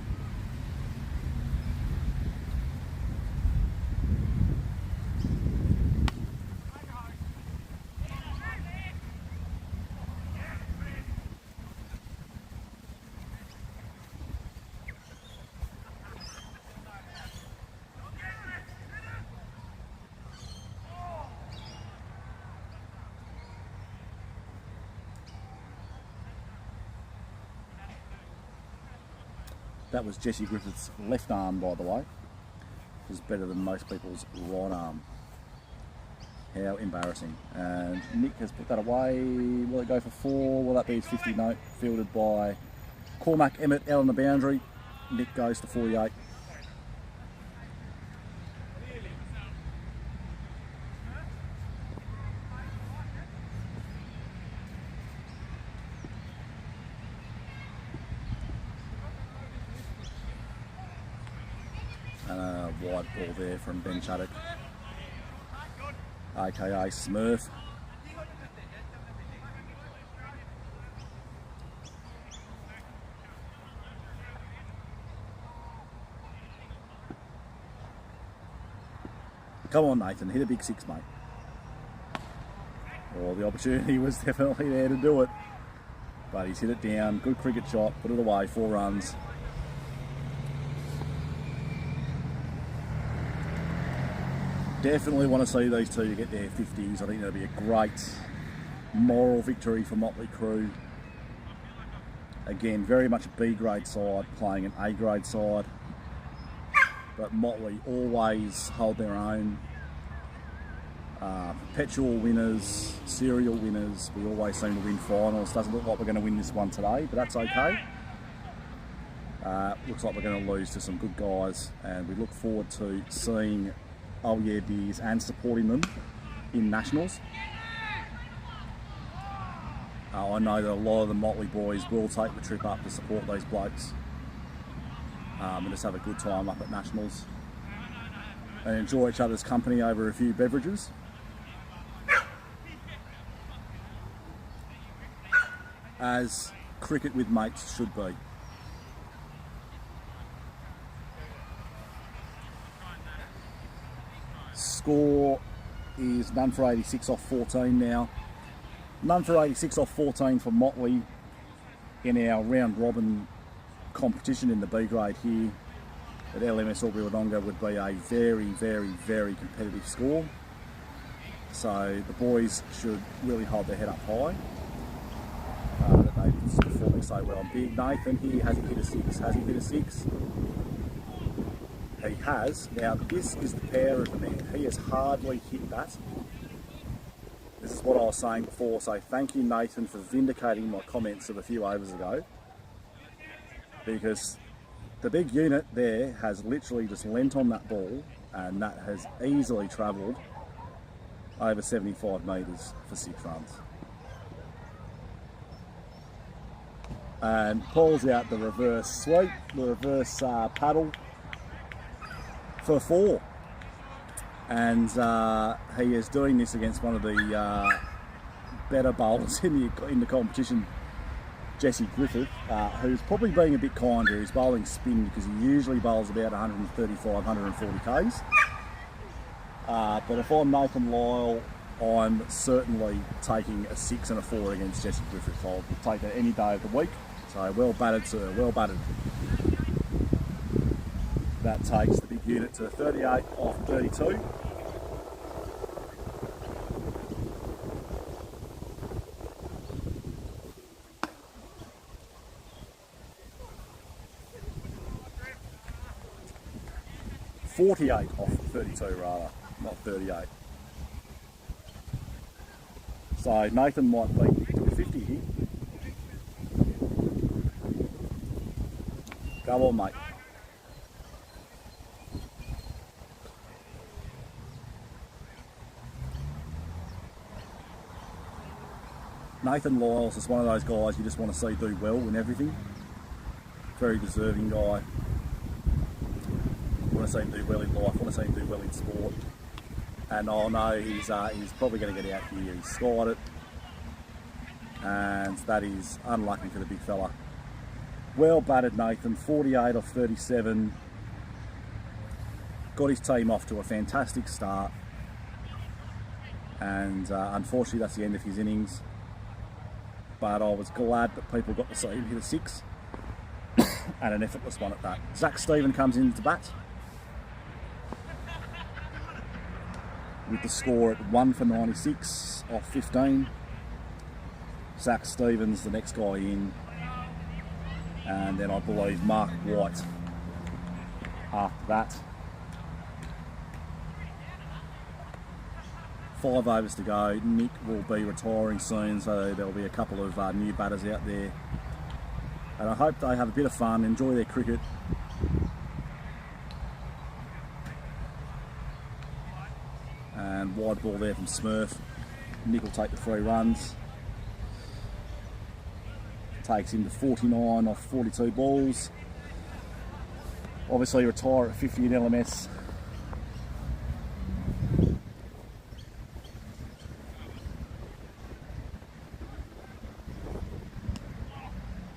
That was Jesse Griffith's left arm, by the way. It was better than most people's right arm. How embarrassing. And Nick has put that away. Will it go for 4? Will that be his 50 note? Fielded by Cormac Emmett out on the boundary. Nick goes to 48. And a wide ball there from Ben Chaddock, aka Smurf. Come on, Nathan, hit a big 6, mate. Well, the opportunity was definitely there to do it, but he's hit it down. Good cricket shot, put it away, 4 runs. Definitely want to see these two get their 50s. I think that'll be a great moral victory for Motley Crew. Again, very much a B grade side playing an A grade side, but Motley always hold their own. Perpetual winners, serial winners. We always seem to win finals. Doesn't look like we're going to win this one today, but that's okay. Looks like we're going to lose to some good guys, and we look forward to seeing Oh Yeah Beers and supporting them in Nationals. I know that a lot of the Motley boys will take the trip up to support those blokes and just have a good time up at Nationals and enjoy each other's company over a few beverages. As cricket with mates should be. Score is none for 86 off 14 now. None for 86 off 14 for Motley in our round robin competition in the B grade here at LMS Albury Wodonga would be a very, very, very competitive score. So the boys should really hold their head up high. That they're performing so well. Big Nathan here, has he hit a 6? Has he hit a 6? He has. Now this is the pair of the man. He has hardly hit that. This is what I was saying before, so thank you Nathan for vindicating my comments of a few overs ago, because the big unit there has literally just lent on that ball and that has easily travelled over 75 metres for 6 runs. And pulls out the reverse sweep, the reverse paddle for 4. And he is doing this against one of the better bowlers in the competition, Jesse Griffith, who's probably being a bit kinder. He's bowling spin because he usually bowls about 135, 140 Ks. But if I'm Nathan Lyle, I'm certainly taking a 6 and a 4 against Jesse Griffith. I'll take it any day of the week. So well battered, sir, well battered. That takes the big unit to 38 off 32. $48 off 32 rather, not 38. So Nathan might beat to 50 here. Go on, mate. Nathan Lyles is one of those guys you just want to see do well in everything. Very deserving guy. Want to see him do well in life, want to see him do well in sport. And I know he's probably going to get out here. He's skied it. And that is unlucky for the big fella. Well battered Nathan, 48 off 37. Got his team off to a fantastic start. And unfortunately that's the end of his innings. But I was glad that people got to see him hit a 6. And an effortless one at that. Zach Stephen comes into bat with the score at 1 for 96 off 15. Zach Stevens, the next guy in. And then I believe Mark White after that. 5 overs to go. Nick will be retiring soon, so there'll be a couple of new batters out there. And I hope they have a bit of fun, enjoy their cricket. And wide ball there from Smurf. Nick will take the 3 runs. Takes him to 49 off 42 balls. Obviously retire at 50 in LMS.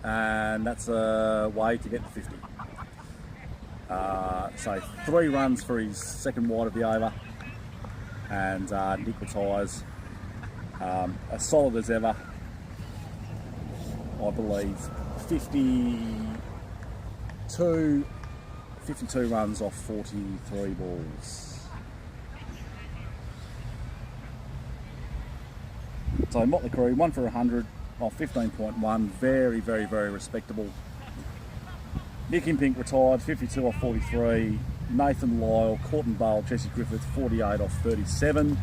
And that's a way to get to 50. So 3 runs for his second wide of the over. And Nick retires. As solid as ever. I believe 52 runs off 43 balls. So Motley Crew, 1 for 100 off 15.1, very, very, very respectable. Nick in Pink retired, 52 off 43. Nathan Lyle, Corton Bale, Jesse Griffith, 48 off 37.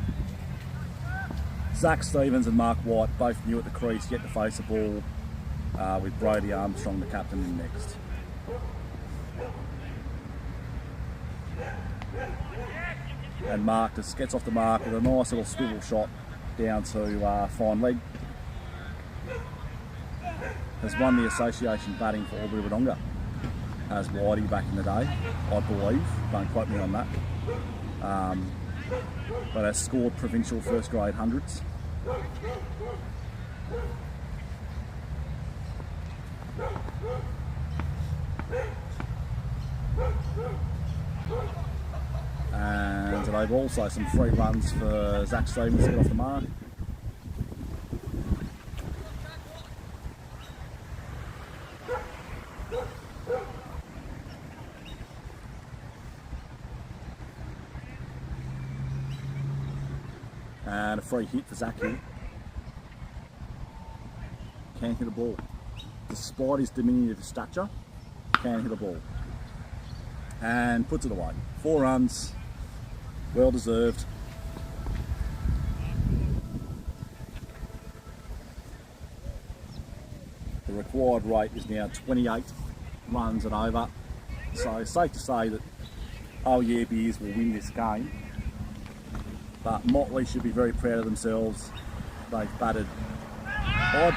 Zach Stevens and Mark White both new at the crease, yet to face the ball, with Brody Armstrong, the captain, in next. And Mark just gets off the mark with a nice little swivel shot down to fine leg. Has won the association batting for Albury Wodonga as Whitey back in the day, I believe. Don't quote me on that. But has scored provincial first grade hundreds. And they've also some free runs for Zach Stevens to get off the mark. And a free hit for Zach here. Can't hit a ball. Despite his diminutive stature, can hit a ball. And puts it away. 4 runs, well deserved. The required rate is now 28 runs and over. So it's safe to say that Oh Yeah Beers will win this game. But Motley should be very proud of themselves. They've batted, I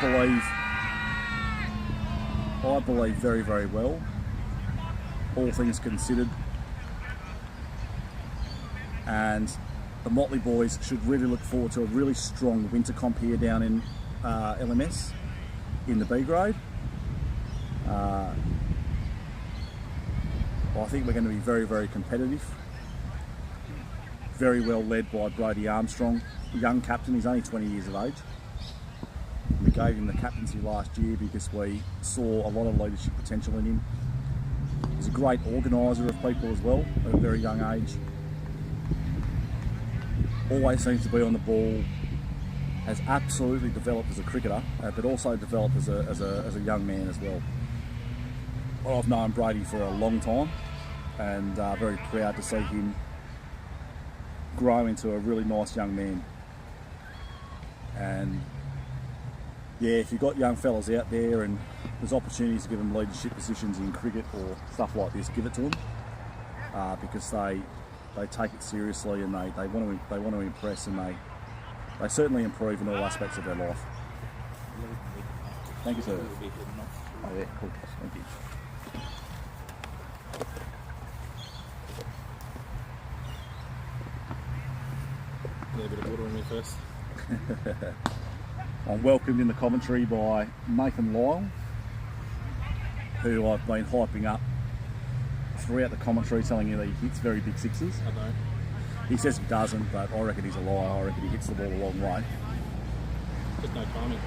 believe very, very well, all things considered. And the Motley boys should really look forward to a really strong winter comp here down in LMS in the B grade. I think we're going to be very, very competitive. Very well led by Brody Armstrong, young captain. He's only 20 years of age. We gave him the captaincy last year because we saw a lot of leadership potential in him. He's a great organiser of people as well at a very young age. Always seems to be on the ball. Has absolutely developed as a cricketer, but also developed as a young man as well. I've known Brady for a long time, and very proud to see him grow into a really nice young man. And yeah, if you've got young fellas out there and there's opportunities to give them leadership positions in cricket or stuff like this, give it to them, because they take it seriously and they want to impress, and they certainly improve in all aspects of their life. Thank you, sir. Oh yeah, cool. Thank you. A bit of water on me first. I'm welcomed in the commentary by Nathan Lyle, who I've been hyping up throughout the commentary, telling you that he hits very big sixes. I don't. He says he doesn't, but I reckon he's a liar. I reckon he hits the ball a long way. Just no timing.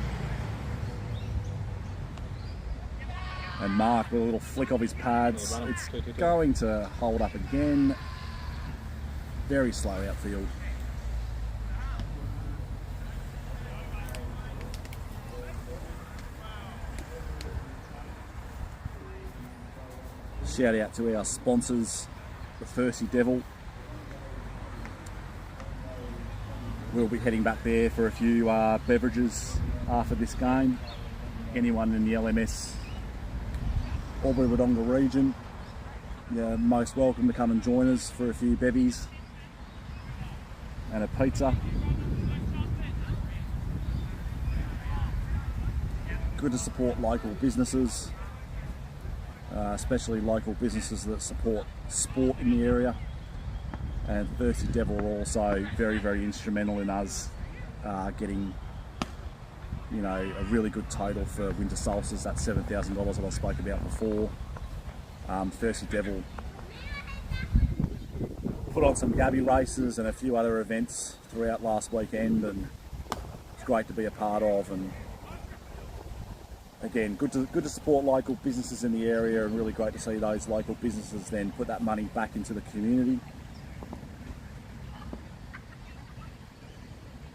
And Mark with a little flick of his pads. Yeah, It's two. going to hold up again. Very slow outfield. Shout out to our sponsors, the Thirsty Devil. We'll be heading back there for a few beverages after this game. Anyone in the LMS Albury Wodonga region, you're most welcome to come and join us for a few bevies and a pizza. Good to support local businesses, especially local businesses that support sport in the area. And Thirsty Devil are also very, very instrumental in us getting, you know, a really good total for winter solstice, that $7,000 that I spoke about before. Thirsty Devil put on some Gabby races and a few other events throughout last weekend, and it's great to be a part of. And again, good to support local businesses in the area, and really great to see those local businesses then put that money back into the community.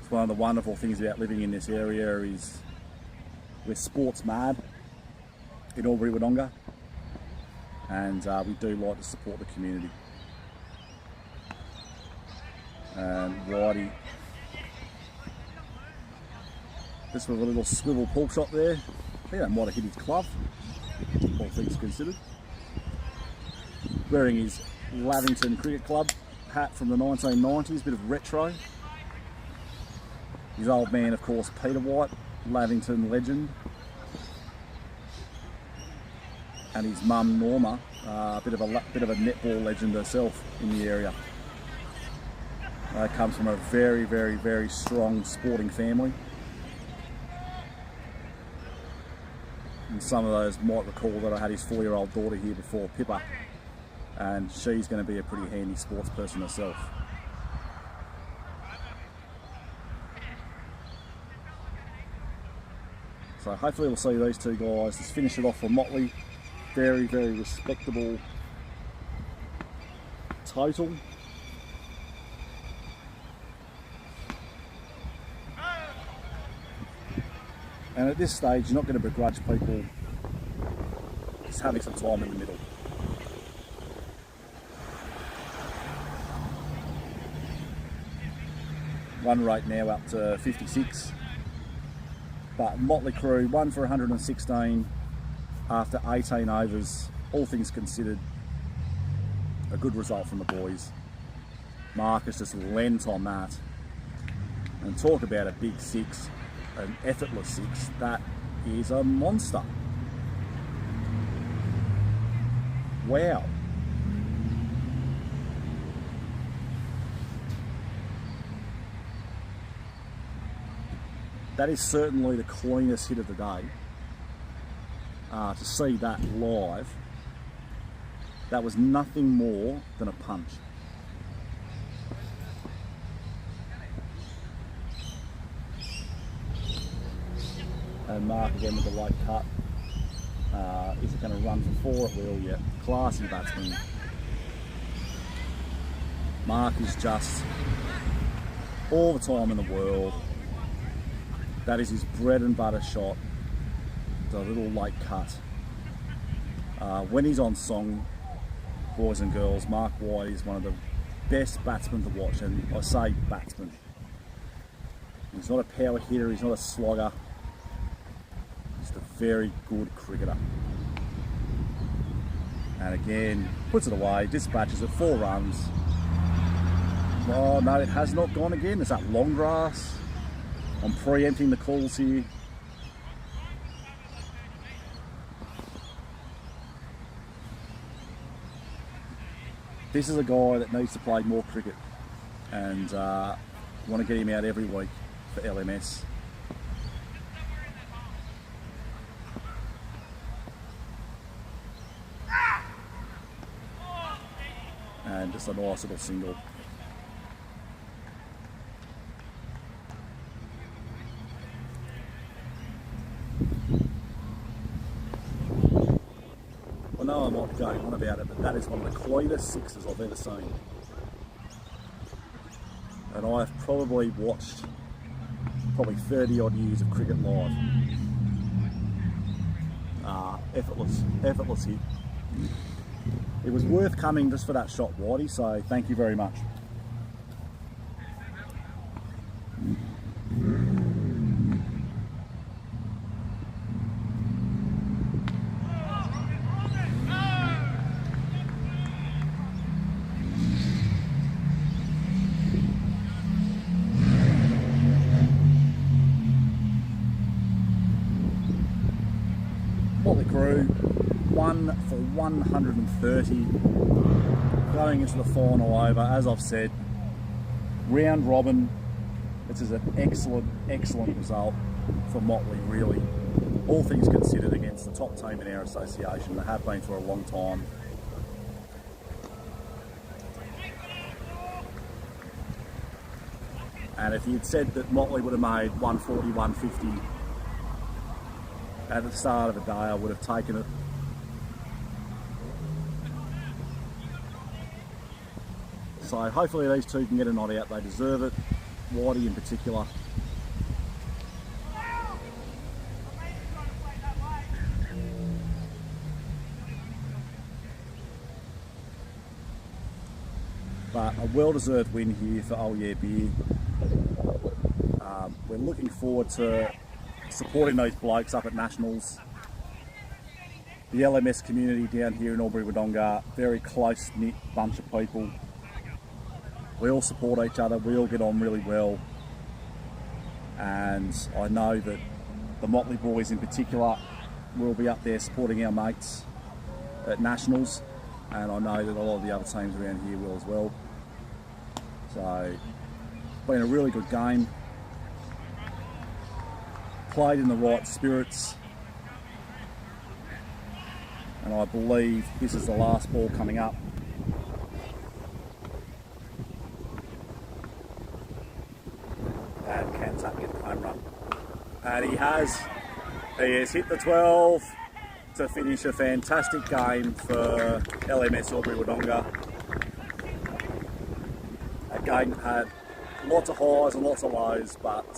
It's one of the wonderful things about living in this area is we're sports mad in Albury Wodonga, and we do like to support the community. And Whitey Just with a little swivel pull shot there. I think that might have hit his glove, all things considered. Wearing his Lavington Cricket Club hat from the 1990s, bit of retro. His old man, of course, Peter White, Lavington legend. And his mum, Norma, a bit of a netball legend herself in the area. Comes from a very, very, very strong sporting family. And some of those might recall that I had his 4-year-old daughter here before, Pippa, and she's going to be a pretty handy sports person herself. So hopefully we'll see these two guys just finish it off for Motley. Very, very respectable total. And at this stage, you're not going to begrudge people just having some time in the middle. Run rate now up to 56. But Motley crew, 1 for 116 after 18 overs. All things considered, a good result from the boys. Marcus just lent on that. And talk about a big 6. An effortless 6, that is a monster. Wow. That is certainly the cleanest hit of the day. To see that live, that was nothing more than a punch. And Mark again with the late cut. Is it going to run for 4 at will? Yeah. Classy batsman. Mark is just all the time in the world. That is his bread and butter shot. The little late cut. When he's on song, boys and girls, Mark White is one of the best batsmen to watch, and I say batsman. He's not a power hitter, he's not a slogger. He's a very good cricketer. And again, puts it away, dispatches it, 4 runs. Oh no, it has not gone again. It's that long grass. I'm preempting the calls here. This is a guy that needs to play more cricket, and want to get him out every week for LMS. And just a nice little single. I know I'm not going on about it, but that is one of the cleanest 6s I've ever seen. And I've probably watched 30 odd years of cricket live. Effortless hit. It was worth coming just for that shot, Whitey, so thank you very much. Motley crew, 1 for 130, going into the final over. As I've said, round robin. This is an excellent result for Motley, really. All things considered, against the top team in our association. They have been for a long time. And if you'd said that Motley would have made 140, 150 at the start of the day, I would have taken it. So hopefully these two can get a nod out. They deserve it. Whitey in particular. But a well-deserved win here for Oh Yeah Beer. We're looking forward to supporting those blokes up at Nationals. The LMS community down here in Albury Wodonga, very close-knit bunch of people. We all support each other, we all get on really well. And I know that the Motley boys in particular will be up there supporting our mates at Nationals, and I know that a lot of the other teams around here will as well. So, it's been a really good game. Played in the right spirits. And I believe this is the last ball coming up. And can Tuck get the home run? And he has. He has hit the 12 to finish a fantastic game for LMS Albury Wodonga. A game that had lots of highs and lots of lows, but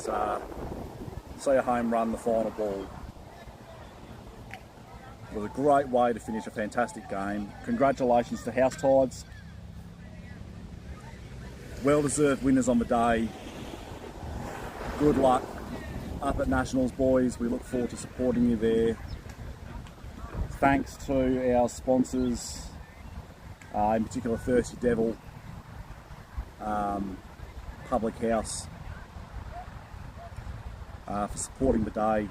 see a home run, the final ball. It was a great way to finish a fantastic game. Congratulations to House Tides. Well-deserved winners on the day. Good luck up at Nationals, boys. We look forward to supporting you there. Thanks to our sponsors, in particular Thirsty Devil, Public House, for supporting the day.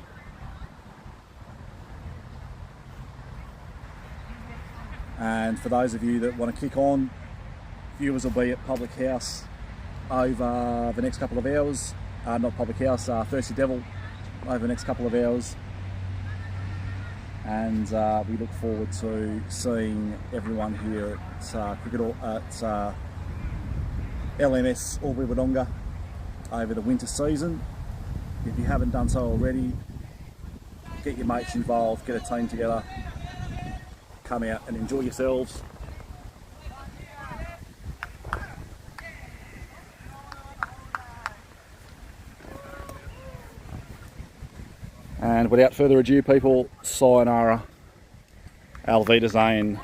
And for those of you that want to kick on, viewers will be at Public House over the next couple of hours. Not Public House, Thirsty Devil over the next couple of hours. And we look forward to seeing everyone here at LMS Albury Wodonga over the winter season. If you haven't done so already, get your mates involved, get a team together, come out and enjoy yourselves. And without further ado, people, sayonara, Alvida's Zane.